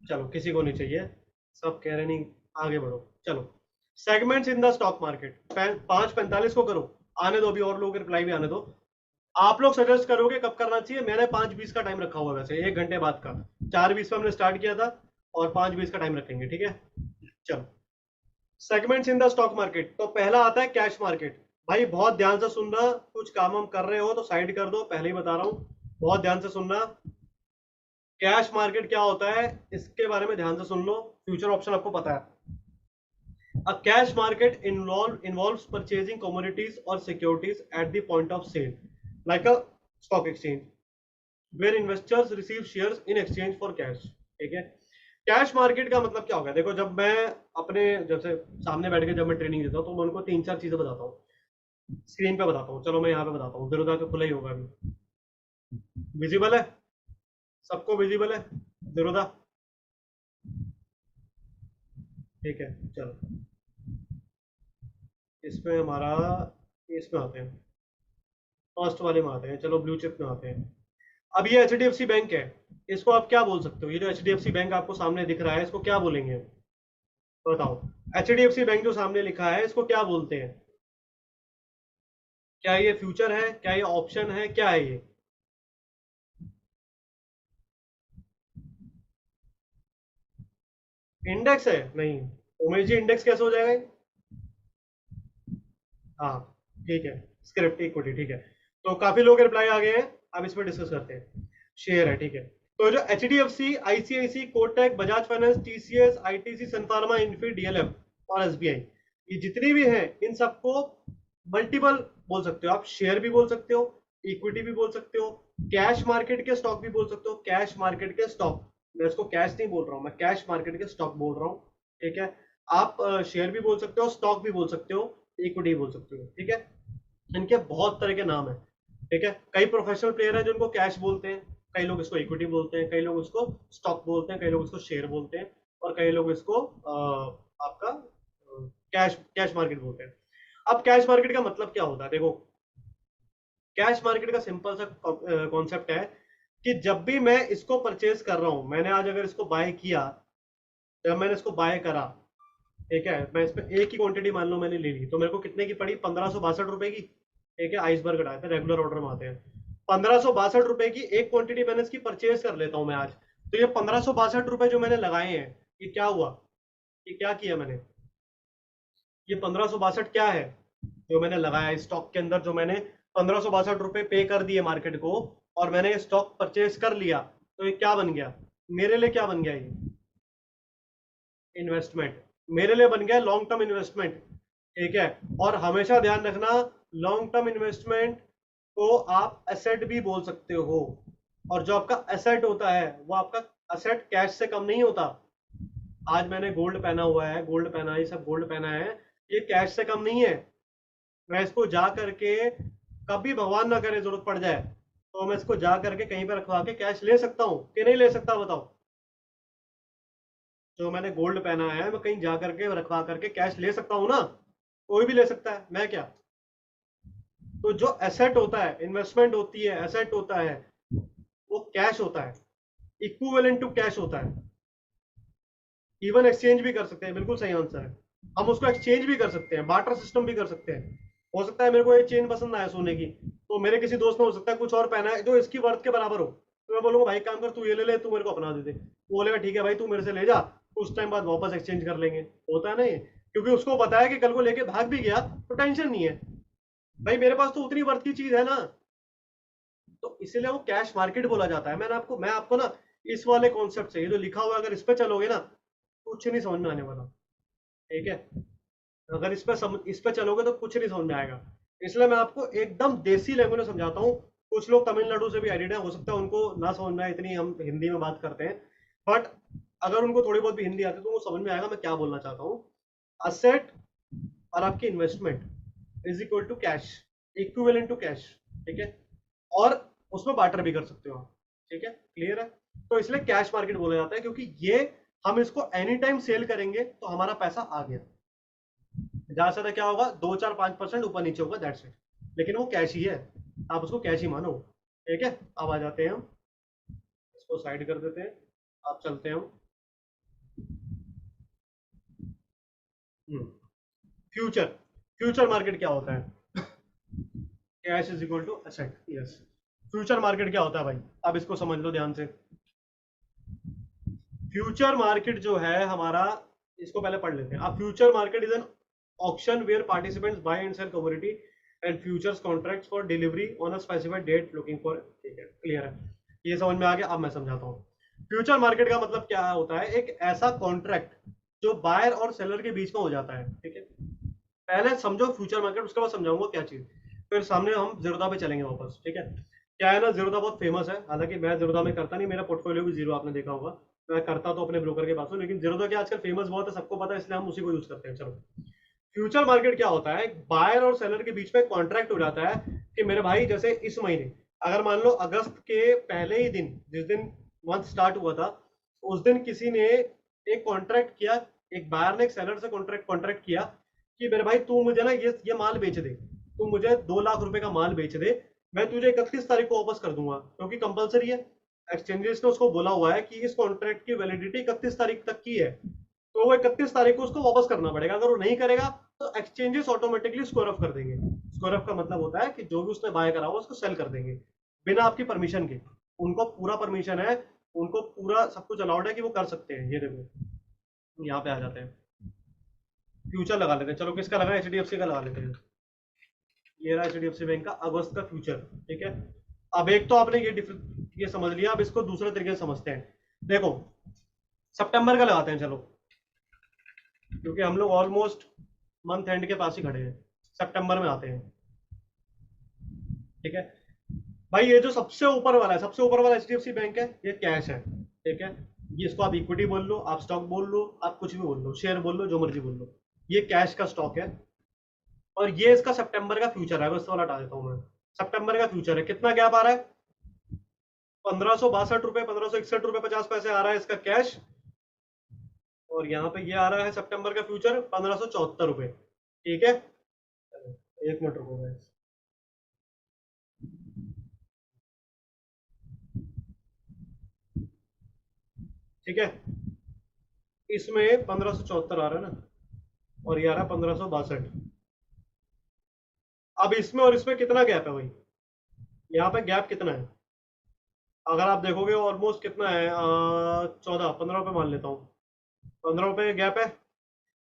चलो किसी को नहीं चाहिए, सब कह रहे नहीं, आगे बढ़ो चलो। Segments in the stock market, 5:45 को करो, आने दो, अभी और लोगों के रिप्लाई भी आने दो। आप लोग सजेस्ट करोगे कब करना चाहिए, मैंने 5:20 का टाइम रखा हुआ है वैसे, 1 घंटे बाद का। 4:20 में हमने स्टार्ट किया था, और 5:20 का टाइम रखेंगे, ठीक है। चलो, segments in the stock market, तो पहला आता है कैश मार्केट। भाई बहुत ध्यान से सुनना, कुछ काम हम कर रहे हो तो साइड कर दो, पहले ही बता रहा हूं, बहुत ध्यान से सुनना। कैश मार्केट क्या होता है इसके बारे में ध्यान से सुन लो, फ्यूचर ऑप्शन आपको पता है। A cash market involves purchasing commodities or securities at the point of sale, like a stock exchange, where investors receive shares in exchange for cash, ठीक है। कैश मार्केट का मतलब क्या होगा, देखो जब मैं अपने जैसे सामने बैठ के जब मैं ट्रेनिंग देता हूँ तो मैं उनको 3-4 चीजें बताता हूँ, स्क्रीन पे बताता हूँ, चलो मैं यहाँ पे बताता हूँ, फिर तो खुला ही होगा अभी, विजिबल है, सबको विजिबल है दिरोदा, ठीक है। चलो इसमें हमारा, इसमें आते हैं, फर्स्ट वाले में आते हैं, चलो ब्लू चिप में आते हैं। अब ये H D F C bank है, इसको आप क्या बोल सकते हो, ये जो H D F C bank आपको सामने दिख रहा है इसको क्या बोलेंगे, बताओ। H D F C bank जो सामने लिखा है इसको क्या बोलते हैं, क्या ये फ्यूचर है, क्या ये ऑप्शन है, क्या है ये, इंडेक्स है नहीं, उमेश जी इंडेक्स कैसे हो जाएगा? हाँ ठीक है, स्क्रिप्ट इक्विटी ठीक है। तो काफी लोग रिप्लाई आ गए हैं, अब इस पर डिस्कस करते हैं। शेयर है ठीक है। तो जो H D F C, ICIC, Kotak, Bajaj finance, TCS, ITC, Sun Pharma, Infy, DLF और एसबीआई, ये जितनी भी हैं इन सबको मल्टीपल बोल सकते हो आप, शेयर भी बोल सकते हो, इक्विटी भी बोल सकते हो, कैश मार्केट के स्टॉक भी बोल सकते हो, कैश मार्केट के स्टॉक, मैं इसको कैश नहीं बोल रहा हूँ, मैं कैश मार्केट के स्टॉक बोल रहा हूँ। ठीक है, आप शेयर भी बोल सकते हो, स्टॉक भी बोल सकते हो, इक्विटी बोल सकते हो। ठीक है, इनके बहुत तरह के नाम है। ठीक है, कई प्रोफेशनल प्लेयर हैं जिनको कैश बोलते हैं, कई लोग इसको इक्विटी बोलते हैं, कई लोग इसको स्टॉक बोलते हैं, कई लोग इसको शेयर बोलते हैं, और कई लोग इसको आपका कैश कैश मार्केट बोलते हैं। अब कैश मार्केट का मतलब क्या होता है? देखो, कैश मार्केट का सिंपल सा कॉन्सेप्ट है कि जब भी मैं इसको परचेज कर रहा हूं, मैंने आज अगर इसको बाय किया, जब मैंने इसको बाय करा, ठीक है, मैं इसमें एक ही क्वांटिटी मान लो मैंने ले ली, तो मेरे को कितने की पड़ी? 1562 रुपए की। ठीक है, आइसबर्ग आते हैं, रेगुलर ऑर्डर में आते हैं। 1562 रुपए की एक क्वांटिटी मैंने इसकी परचेज कर लेता हूं मैं आज। तो ये 1562 रुपए जो मैंने लगाए हैं, ये क्या हुआ? ये क्या किया मैंने? ये 1562 क्या है जो मैंने लगाया इस स्टॉक के अंदर? जो मैंने 1562 रुपए पे कर दिए मार्केट को, और मैंने ये स्टॉक परचेज कर लिया, तो ये क्या बन गया मेरे लिए? क्या बन गया ये? इन्वेस्टमेंट। मेरे लिए बन गया लॉन्ग टर्म इन्वेस्टमेंट। ठीक है, और हमेशा ध्यान रखना, लॉन्ग टर्म इन्वेस्टमेंट को आप एसेट भी बोल सकते हो, और जो आपका एसेट होता है वो आपका एसेट कैश से कम नहीं होता। आज मैंने गोल्ड पहना हुआ है, गोल्ड पहना है, ये सब गोल्ड पहना है, ये कैश से कम नहीं है। मैं इसको जा करके, कभी भगवान ना करे जरूरत पड़ जाए, तो मैं इसको जा करके कहीं पर रखवा के कैश ले सकता हूँ कि नहीं ले सकता? बताओ। जो मैंने गोल्ड पहना है, मैं कहीं जा करके रखवा करके कैश ले सकता हूँ ना? कोई भी ले सकता है, मैं क्या? तो जो एसेट होता है, इन्वेस्टमेंट होती है, एसेट होता है, वो कैश होता है, इक्विवेलेंट टू कैश होता है। इवन एक्सचेंज भी कर सकते हैं, बिल्कुल सही आंसर है। हम उसको एक्सचेंज भी कर सकते हैं, बार्टर सिस्टम भी कर सकते हैं। हो सकता है मेरे को एक चेन पसंद आया सोने की, तो मेरे किसी दोस्त ने हो सकता है कुछ और पहना है जो इसकी वर्थ के बराबर हो, तो मैं बोलूंगा भाई काम कर, तू ये ले ले, तू मेरे को अपना दे दे। वो बोलेगा ठीक है भाई, तू मेरे से ले जा, कुछ टाइम बाद वापस एक्सचेंज कर लेंगे। होता है ना ये, क्योंकि उसको पता है कि कल को लेके भाग भी गया तो टेंशन नहीं है, भाई मेरे पास तो उतनी वर्थ की चीज है ना। तो इसीलिए वो कैश मार्केट बोला जाता है। मैं आपको ना इस वाले कॉन्सेप्ट से, ये जो लिखा हुआ है, अगर इस पे चलोगे ना, कुछ नहीं समझ में आने वाला। ठीक है, अगर इस पे चलोगे तो कुछ नहीं समझ में आएगा। इसलिए मैं आपको एकदम देसी लैंग्वेज में समझाता हूँ। कुछ लोग तमिलनाडु से भी एडिड है, हो सकता है उनको ना समझ में आए, इतनी हम हिंदी में बात करते हैं, बट अगर उनको थोड़ी बहुत भी हिंदी आती है तो वो समझ में आएगा मैं क्या बोलना चाहता हूँ। असेट और आपकी investment is equal to cash, equivalent to cash. ठीक है, और उसमें बार्टर भी कर सकते हो आप। ठीक है, क्लियर है? तो इसलिए कैश मार्केट बोला जाता है, क्योंकि ये हम इसको एनी टाइम सेल करेंगे तो हमारा पैसा आ गया। ज्यादा से ज्यादा क्या होगा? 2 4 5% ऊपर नीचे होगा, दैट्स इट। लेकिन वो कैश ही है, आप उसको कैश ही मानो। ठीक है, अब आ जाते हैं हम, इसको साइड कर देते हैं, आप चलते हैं हम। फ्यूचर, फ्यूचर मार्केट क्या होता है? Cash is equal to asset, yes. Future market क्या होता है भाई? अब इसको समझ लो ध्यान से। फ्यूचर मार्केट जो है हमारा, इसको पहले पढ़ लेते हैं। अब future market is an auction where participants buy and sell commodity and futures contracts for delivery on a specified date looking for. ठीक है, क्लियर है, ये समझ में आ गया। अब मैं समझाता हूँ फ्यूचर मार्केट का मतलब क्या होता है। एक ऐसा कॉन्ट्रैक्ट जो बायर और सेलर के बीच में हो जाता है। ठीक है, पहले समझो फ्यूचर मार्केट, उसके बाद समझाऊंगा क्या चीज, फिर सामने हम जीरोधा पे चलेंगे वापस। ठीक है, क्या है ना, जीरोधा बहुत फेमस है, हालांकि मैं जीरोधा में करता नहीं, मेरा पोर्टफोलियो भी जीरो आपने देखा होगा, मैं करता तो अपने ब्रोकर के पास हूँ, लेकिन जीरोधा के आजकल फेमस बहुत है, सबको पता है, इसलिए हम उसी को यूज करते हैं। चलो, फ्यूचर मार्केट क्या होता है? बायर और सेलर के बीच में कॉन्ट्रैक्ट हो जाता है कि मेरे भाई जैसे इस महीने, अगर मान लो अगस्त के पहले ही दिन, जिस दिन मंथ स्टार्ट हुआ था, उस दिन किसी ने एक कॉन्ट्रैक्ट किया, एक बायर ने एक सेलर से कॉन्ट्रैक्ट कॉन्ट्रैक्ट किया कि मेरे भाई तू मुझे ना ये माल बेच दे, तू मुझे 2 लाख रुपए का माल बेच दे, मैं तुझे 31 तारीख को वापस कर दूंगा, क्योंकि कंपलसरी है। एक्सचेंजेस ने उसको बोला हुआ है कि इस कॉन्ट्रैक्ट की वैलिडिटी 31 तारीख तक की है, तो वो 31 तारीख को उसको वापस करना पड़ेगा। अगर वो नहीं करेगा तो एक्सचेंजेस ऑटोमेटिकली स्क्वायर ऑफ कर देंगे। स्क्वायर ऑफ का मतलब होता है कि जो भी उसने बाय करा हुआ उसको सेल कर देंगे बिना आपकी परमिशन के। उनको पूरा परमिशन है, उनको पूरा सब कुछ अलाउड है कि वो कर सकते हैं। ये देखो, यहाँ पे आ जाते हैं, फ्यूचर लगा लेते हैं। चलो किसका लगा, एचडीएफसी का लगा लेते हैं। ये रहा एचडीएफसी बैंक का अगस्त का फ्यूचर, ठीक है। अब एक तो आपने ये समझ लिया, अब इसको दूसरे तरीके से समझते हैं। देखो सितंबर का लगाते हैं चलो, क्योंकि हम लोग ऑलमोस्ट मंथ एंड के पास ही खड़े हैं। सितंबर में आते हैं, ठीक है। भाई ये जो सबसे ऊपर वाला है, सबसे ऊपर वाला एचडीएफसी बैंक है, ये कैश है, ठीक है। ये इसको आप इक्विटी बोल लो, आप स्टॉक बोल लो, आप कुछ भी बोल लो, शेयर बोल लो, जो मर्जी बोल लो। ये कैश का स्टॉक है, और ये इसका सितंबर का फ्यूचर है। अगस्त वाला हटा देता हूँ मैं। सितंबर का फ्यूचर है, कितना गैप आ रहा है? 1562 रुपए, 1561 रुपए 50 पैसे आ रहा है इसका कैश। और यहाँ पे ये आ रहा है सितंबर का फ्यूचर 1574 रुपए, ठीक है। एक मिनट रुको guys। ठीक है, इसमें 1574 आ रहा है ना, और ये आ रहा है 1562। अब इसमें और इसमें कितना गैप है भाई? यहाँ पे गैप कितना है? अगर आप देखोगे ऑलमोस्ट कितना है, 14 15 रुपए मान लेता हूँ। 15 रुपए गैप है।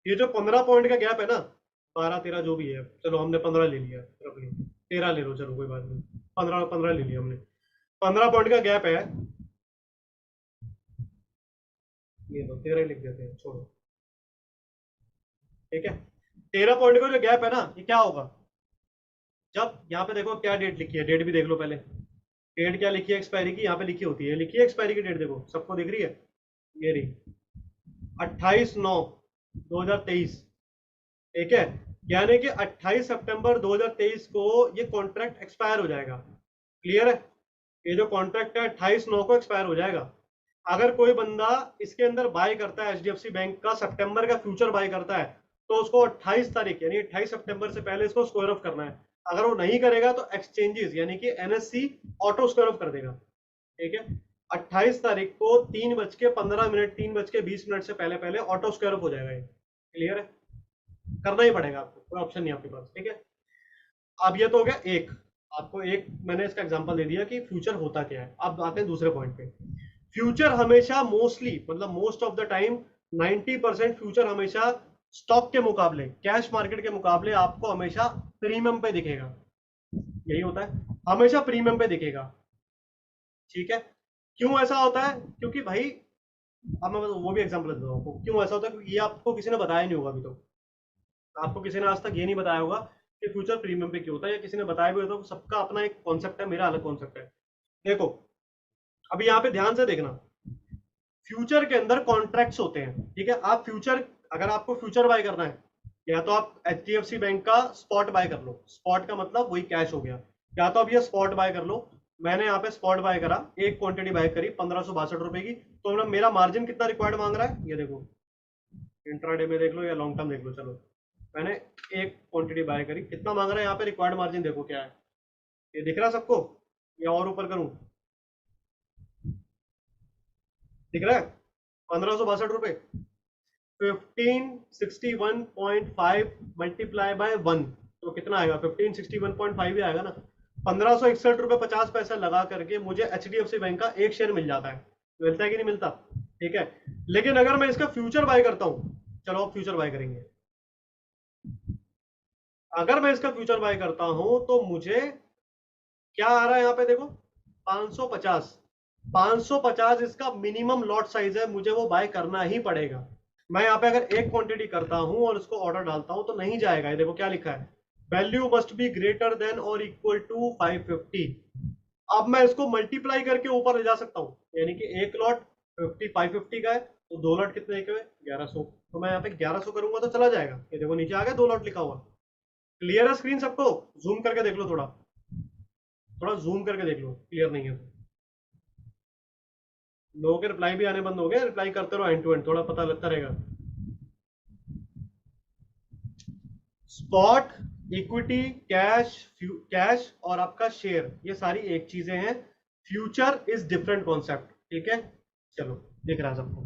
ये जो 15 पॉइंट का गैप है ना, 12 13 जो भी है, चलो हमने 15 ले लिया, रख ली 13 ले लो, चलो कोई बात नहीं, 15 15 ले लिया हमने। 15 पॉइंट का गैप है, ये लो 13 लिख देते हैं, छोड़ो, ठीक है। 13 पॉइंट का जो गैप है ना, ये क्या होगा? जब यहाँ पे देखो क्या डेट लिखी है, डेट भी देख लो पहले। डेट क्या लिखी है एक्सपायरी की? यहाँ पे लिखी होती है, लिखी है एक्सपायरी की डेट, देखो सबको दिख रही है, ये रही 28/9/2023, ठीक है। यानी कि 28 सितंबर 2023 को ये कॉन्ट्रैक्ट एक्सपायर हो जाएगा। क्लियर है? ये जो कॉन्ट्रैक्ट है 28/9 को एक्सपायर हो जाएगा। अगर कोई बंदा इसके अंदर बाय करता है, एचडीएफसी बैंक का सितंबर का फ्यूचर बाय करता है, तो उसको 28 तारीख यानी 28 सितंबर से पहले इसको स्क्वायर ऑफ करना है। अगर वो नहीं करेगा तो एक्सचेंजेस यानी कि एनएससी ऑटो स्क्वायर ऑफ कर देगा, ठीक है। 28 तारीख को 3:15 3:20 से पहले पहले ऑटो स्क्वायर ऑफ हो जाएगा ये। क्लियर है? करना ही पड़ेगा आपको, कोई ऑप्शन नहीं आपके पास, ठीक है। अब ये तो हो गया एक, आपको एक मैंने इसका एग्जांपल दे दिया कि फ्यूचर होता क्या है। अब आते हैं दूसरे पॉइंट पे। फ्यूचर हमेशा मोस्टली, मतलब most of the time 90% future हमेशा स्टॉक के मुकाबले, कैश मार्केट के मुकाबले आपको हमेशा प्रीमियम पे दिखेगा। यही होता है, हमेशा प्रीमियम पे दिखेगा, ठीक है। क्यों ऐसा होता है? क्योंकि भाई, अब मैं वो भी एग्जांपल देता हूँ आपको क्यों ऐसा होता है। क्योंकि ये आपको किसी ने बताया नहीं होगा अभी तो, आपको किसी ने आज तक ये नहीं बताया होगा कि फ्यूचर प्रीमियम पे क्यों होता है, या किसी ने बताया भी होता तो सबका अपना एक कॉन्सेप्ट है, मेरा अलग कॉन्सेप्ट है। देखो अभी यहाँ पे ध्यान से देखना, फ्यूचर के अंदर कॉन्ट्रैक्ट्स होते हैं, ठीक है। आप फ्यूचर, अगर आपको फ्यूचर बाय करना है, या तो आप एचडीएफसी बैंक का स्पॉट बाय कर लो। स्पॉट का मतलब वही कैश हो गया। या तो आप ये स्पॉट बाय कर लो। मैंने यहाँ पे स्पॉट बाय करा, एक क्वांटिटी बाय करी 1562 रुपए की, तो मेरा मार्जिन कितना रिक्वायर्ड मांग रहा है, ये देखो इंट्राडे में देख लो या लॉन्ग टर्म देख लो। चलो मैंने एक क्वांटिटी बाय करी, कितना मांग रहा है यहाँ पे रिक्वायर्ड मार्जिन, देखो क्या है, ये दिख रहा है सबको, या और ऊपर करूं? दिख रहा है 1562 रुपए। 1561.5 मल्टीप्लाई बाय 1, तो कितना आएगा? 1561.5 ही आएगा ना। 1561 रुपए 50 पैसे लगा करके मुझे एचडीएफसी बैंक का एक शेयर मिल जाता है। मिलता है कि नहीं मिलता? ठीक है। लेकिन अगर मैं इसका फ्यूचर बाय करता हूं, चलो आप फ्यूचर बाय करेंगे, अगर मैं इसका फ्यूचर बाय करता हूं तो मुझे क्या आ रहा है यहाँ पे देखो, 550। 550 इसका मिनिमम लॉट साइज है, मुझे वो बाय करना ही पड़ेगा। मैं यहाँ पे अगर एक क्वांटिटी करता हूं और उसको ऑर्डर डालता हूं तो नहीं जाएगा। ये देखो क्या लिखा है, value must be greater than और इक्वल टू 550। अब मैं इसको मल्टीप्लाई करके ऊपर ले जा सकता हूँ, यानी कि एक लॉट 550 का है, तो दो लॉट कितने के हुए? 1100। तो मैं यहाँ पे 1100 करूंगा तो चला जाएगा। ये देखो नीचे आ गया 2 लॉट लिखा हुआ। क्लियर है स्क्रीन सबको? जूम करके देख लो, थोड़ा थोड़ा जूम करके देख लो, क्लियर नहीं है तो। लोगों के रिप्लाई भी आने बंद हो गए, रिप्लाई करते रहो एंड टू एंड, थोड़ा पता लगता रहेगा। स्पॉट, इक्विटी, कैश, कैश और आपका शेयर, ये सारी एक चीजें हैं। फ्यूचर इज डिफरेंट कॉन्सेप्ट, ठीक है। चलो दिख रहा है सबको?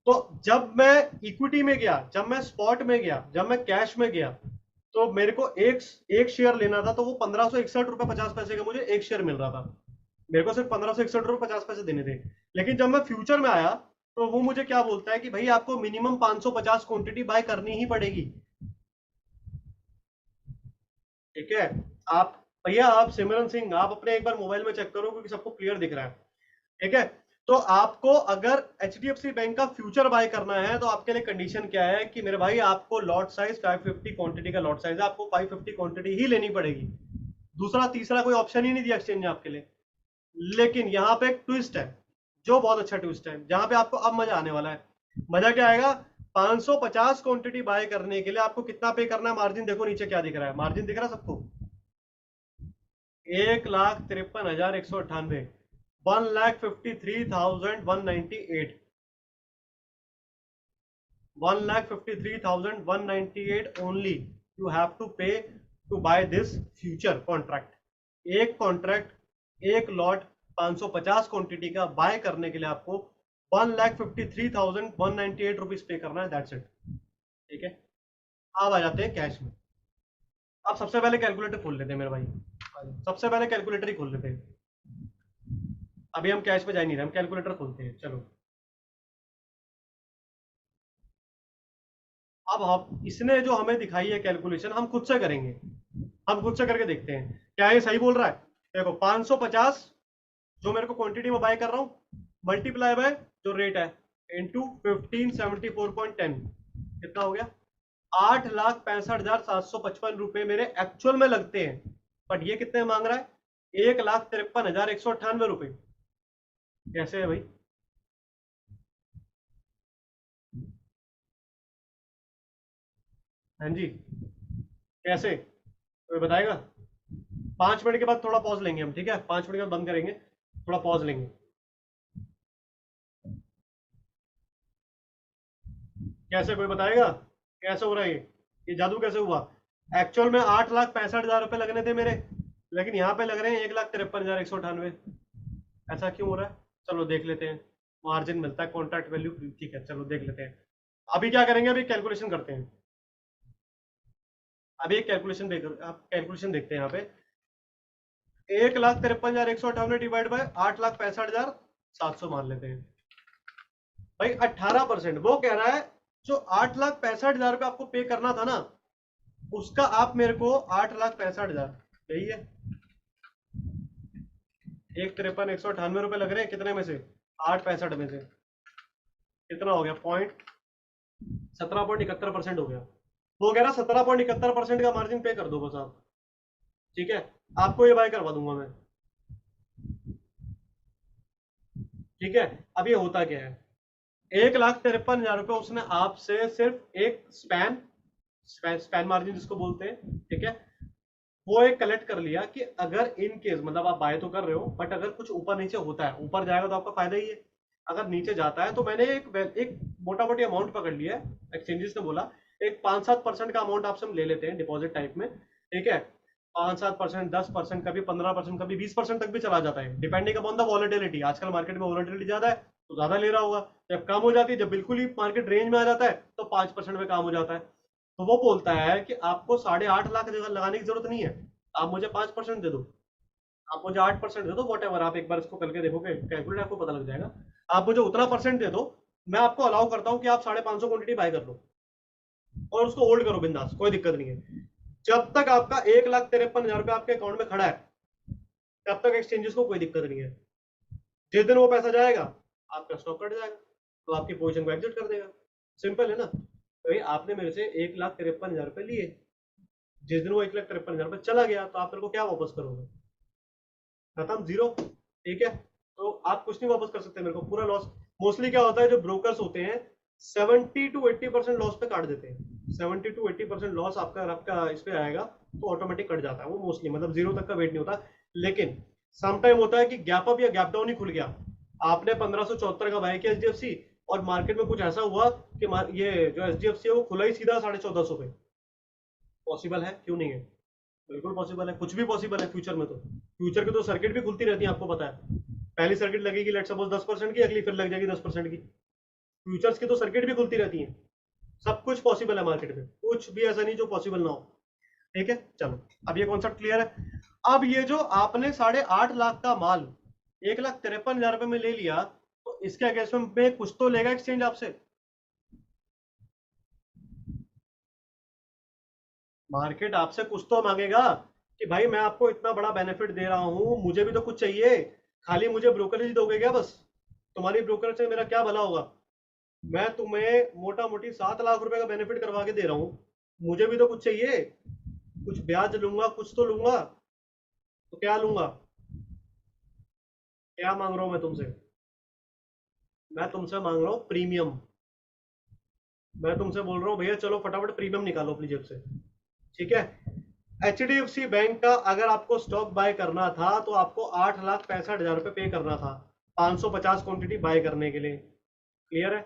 तो जब मैं इक्विटी में गया, जब मैं स्पॉट में गया, जब मैं कैश में गया, तो मेरे को एक एक शेयर लेना था, तो वो 1561 रुपए 50 पैसे का मुझे एक शेयर मिल रहा था। मेरे को सिर्फ 1561 रुपए 50 पैसे देने थे। लेकिन जब मैं फ्यूचर में आया तो वो मुझे क्या बोलता है कि भाई आपको मिनिमम 550 क्वांटिटी बाय करनी ही पड़ेगी। ठीक है। आप भैया, आप सिमरन सिंह, आप अपने एक बार मोबाइल में चेक करो क्योंकि सबको क्लियर दिख रहा है। ठीक है। तो आपको अगर एचडीएफसी बैंक का फ्यूचर बाय करना है तो आपके लिए कंडीशन क्या है कि मेरे भाई आपको लॉट साइज 550 क्वांटिटी का लॉट साइज है, आपको 550 क्वांटिटी ही लेनी पड़ेगी। दूसरा तीसरा कोई ऑप्शन ही नहीं दिया एक्सचेंज ने आपके लिए। लेकिन यहाँ पे एक ट्विस्ट है, जो बहुत अच्छा ट्विस्ट है, जहां पे आपको अब मजा आने वाला है। मजा क्या आएगा? 550 क्वांटिटी बाय करने के लिए आपको कितना पे करना है? मार्जिन देखो नीचे क्या दिख रहा है, मार्जिन दिख रहा है सबको? 1,53,198, 1,53,198, 1,53,198 only you have to pay to buy this future contract. एक कॉन्ट्रैक्ट, एक लॉट 550 क्वांटिटी का बाय करने के लिए आपको 1,53,198 रुपीज पे करना है, दैट्स इट। ठीक है। अब आ जाते हैं कैश में। अब सबसे पहले कैलकुलेटर खोल लेते हैं मेरे भाई, सबसे पहले कैलकुलेटर ही खोल लेते हैं। अभी हम कैश में जा नहीं रहे, हम कैलकुलेटर खोलते हैं, चलो। अब हम इसने जो हमें दिखाई है कैलकुलेशन, हम खुद से करेंगे, हम खुद से करके देखते हैं क्या ये सही बोल रहा है। देखो 550 जो मेरे को क्वांटिटी में बाय कर रहा हूं, मल्टीप्लाई बाय जो रेट है इंटू 1574.10, कितना हो गया? 8,65,755 रुपए मेरे एक्चुअल में लगते हैं। बट ये कितने मांग रहा है? 1,53,198 रुपए। कैसे है भाई? हाँ जी, कैसे, कोई बताएगा? 5 मिनट के बाद थोड़ा पॉज लेंगे हम, ठीक है? 5 मिनट के बाद बंद करेंगे, थोड़ा पॉज लेंगे। कैसे, कोई बताएगा कैसे हो रहा है ये जादू कैसे हुआ? एक्चुअल में 8,65,000 रुपए लगने थे मेरे, लेकिन यहाँ पे लग रहे हैं 1,53,198। ऐसा क्यों हो रहा है? चलो देख लेते हैं। मार्जिन मिलता है, कॉन्ट्रैक्ट वैल्यू, ठीक है, चलो देख लेते हैं। अभी क्या करेंगे, अभी कैलकुलेशन करते हैं। अभी एक कैलकुलेशन देख, आप कैलकुलेशन देखते हैं यहाँ पे। 1,53,198 डिवाइड बाय 8,65,700 मान लेते हैं भाई। 18%। वो कह रहा है जो 8,65,000 रुपये आपको पे करना था ना, उसका आप मेरे को 8,65,000, यही है। 1,53,198 रुपए लग रहे हैं कितने में से? 8,65 में से कितना हो गया? 17.71% हो गया। वो कह रहा 17.71% का मार्जिन पे कर दो बस आप। ठीक है, आपको ये बाय करवा दूंगा मैं। ठीक है। अब ये होता क्या है, 1,53,000 रुपये उसने आपसे सिर्फ एक स्पैन, स्पैन मार्जिन जिसको बोलते हैं, ठीक है, वो एक कलेक्ट कर लिया कि अगर इन केस, मतलब आप बाय तो कर रहे हो बट अगर कुछ ऊपर नीचे होता है, ऊपर जाएगा तो आपका फायदा ही है, अगर नीचे जाता है तो मैंने एक मोटा मोटी अमाउंट पकड़ लिया है। एक्सचेंजेस ने बोला एक 5-7% का अमाउंट आपसे हम ले लेते हैं डिपॉजिट टाइप में। ठीक है, 5-7%, 10%, कभी 15%, कभी 20% तक भी चला जाता है, डिपेंडिंग अपॉन द वॉलेटिलिटी। आजकल मार्केट में वॉलेटिलिटी ज्यादा है तो ज्यादा ले रहा होगा, जब कम हो जाती है, जब बिल्कुल ही मार्केट रेंज में आ जाता है तो 5% में काम हो जाता है। तो वो बोलता है कि आपको 8.5 लाख लगाने की जरूरत नहीं है, आप मुझे 5% दे दो, आप मुझे 8% दे दो, वॉट एवर, आप एक बार इसको करके देखोगे कैलकुलेट, आपको पता लग जाएगा। आप मुझे उतना परसेंट दे दो, मैं आपको अलाउ करता हूँ कि आप 550 क्वांटिटी बाय कर लो और उसको होल्ड करो बिंदास, कोई दिक्कत नहीं है। जब तक आपका 1,53,000 रुपये आपके अकाउंट में खड़ा है तब तक एक्सचेंजेस को कोई दिक्कत नहीं है। जिस दिन वो पैसा जाएगा आपका स्टॉक कट जाएगा, तो आपकी पोजीशन को एग्जिट कर देगा। सिंपल है ना? तो ये आपने मेरे से 1,53,000 रुपये लिए, जिस दिन वो 1,53,000 रुपये चला गया तो आप मेरे को क्या वापस करोगे? खत्म, जीरो। ठीक है, तो आप कुछ नहीं वापस कर सकते मेरे को, पूरा लॉस। मोस्टली क्या होता है, जो ब्रोकर्स होते हैं 70 to 80% लॉस पे काट देते हैं। 70 to 80% लॉस आपका आपका इस पे आएगा तो ऑटोमेटिक कट जाता है वो, मोस्टली, मतलब जीरो तक का वेट नहीं होता। लेकिन समटाइम होता है कि गैप अप या गैप डाउन ही खुल गया, आपने 1574 का बाय किया एचडीएफसी और मार्केट में कुछ ऐसा हुआ कि ये जो एचडीएफसी है वो खुला ही सीधा 1450 पे। पॉसिबल है, क्यों नहीं है? बिल्कुल पॉसिबल है, कुछ भी पॉसिबल है फ्यूचर में। तो फ्यूचर की तो सर्किट भी खुलती रहती है, आपको पता है। पहली सर्किट लगेगी लेट सपोज 10% की, अगली फिर लग जाएगी 10% की। फ्यूचर्स की तो सर्किट भी खुलती रहती है। सब कुछ पॉसिबल है मार्केट में, कुछ भी ऐसा नहीं जो पॉसिबल ना हो। ठीक है, चलो, अब ये कॉन्सेप्ट क्लियर है। अब ये जो आपने 8.5 लाख का माल 1,53,000 रुपए में ले लिया, तो इसके अगेंस्ट में कुछ तो लेगा एक्सचेंज आपसे। मार्केट आपसे कुछ तो मांगेगा कि भाई मैं आपको इतना बड़ा बेनिफिट दे रहा हूं, मुझे भी तो कुछ चाहिए। खाली मुझे ब्रोकरेज दोगे क्या बस? तुम्हारी ब्रोकर से मेरा क्या भला होगा? मैं तुम्हें मोटा मोटी 7 लाख रुपए का बेनिफिट करवा के दे रहा हूँ, मुझे भी तो कुछ चाहिए। कुछ ब्याज लूंगा, कुछ तो लूंगा। तो क्या लूंगा? क्या मांग रहा हूं मैं तुमसे? मैं तुमसे मांग रहा हूँ प्रीमियम। मैं तुमसे बोल रहा हूँ भैया चलो फटाफट प्रीमियम निकालो अपनी जेब से। ठीक है। एचडीएफसी बैंक का अगर आपको स्टॉक बाय करना था तो आपको 8,65,000 रुपये पे करना था 550 क्वांटिटी बाय करने के लिए। क्लियर है?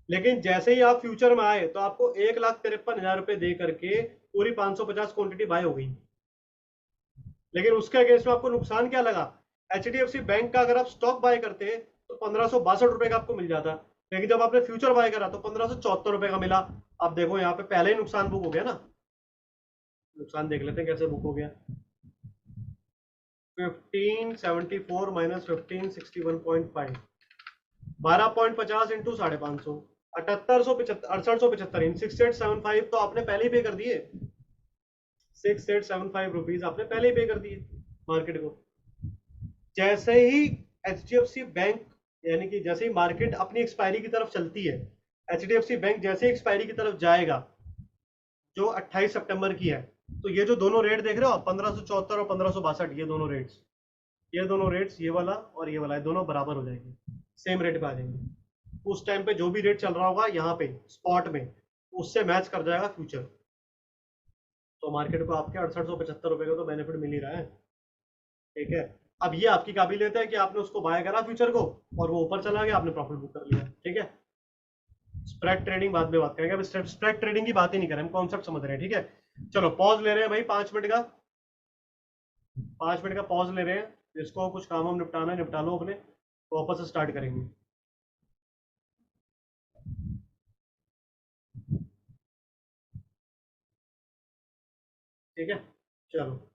लेकिन जैसे ही आप फ्यूचर में आए तो आपको 1,53,000 रुपये दे करके पूरी 550 क्वांटिटी बाय हो गई। लेकिन उसके अगेंस्ट में आपको नुकसान क्या लगा? एचडीएफसी बैंक का अगर आप स्टॉक बाय करते तो 1,562 रुपए का आपको मिल जाता। लेकिन जब आपने फ्यूचर बाय करा तो 1,574 रुपए का मिला। अब देखो यहाँ पे पहले ही नुकसान बुक हो गया ना। नुकसान देख लेते हैं कैसे बुक हो गया। 1574 माइनस 1561.5, 12.50 इंटू 550, 7875, 6875 इन 6875 तो आपने पहले ही पे कर दिए। 6875 रुपीज आपने पहले ही पे कर दिए मार्केट को। जैसे ही H D F C bank, यानी कि जैसे ही मार्केट अपनी एक्सपायरी की तरफ चलती है, H D F C bank जैसे ही एक्सपायरी की तरफ जाएगा जो 28 सितंबर की है, तो ये जो दोनों रेट देख रहे हो आप, 1574 और 1562, ये दोनों रेट्स, ये दोनों रेट्स, ये वाला और ये वाला, ये दोनों बराबर हो जाएंगे, सेम रेट पे आ जाएंगे। उस टाइम पे जो भी रेट चल रहा होगा यहाँ पे स्पॉट में, उससे मैच कर जाएगा फ्यूचर। तो मार्केट को आपके 6875 रुपए का तो बेनिफिट मिल ही रहा है। ठीक है। अब ये आपकी काबिलियत है कि आपने उसको बाय करा फ्यूचर को और वो ऊपर चला गया, आपने प्रॉफिट बुक कर लिया। ठीक है। स्प्रेड ट्रेडिंग बाद में बात करेंगे, अब स्प्रेड ट्रेडिंग की बात ही नहीं करें, हम कॉन्सेप्ट समझ रहे हैं। ठीक है। चलो पॉज ले रहे हैं भाई 5 मिनट का, 5 मिनट का पॉज ले रहे हैं। जिसको कुछ काम हम निपटाना है निपटा लो अपने, तो वापस से स्टार्ट करेंगे। ठीक है। चलो।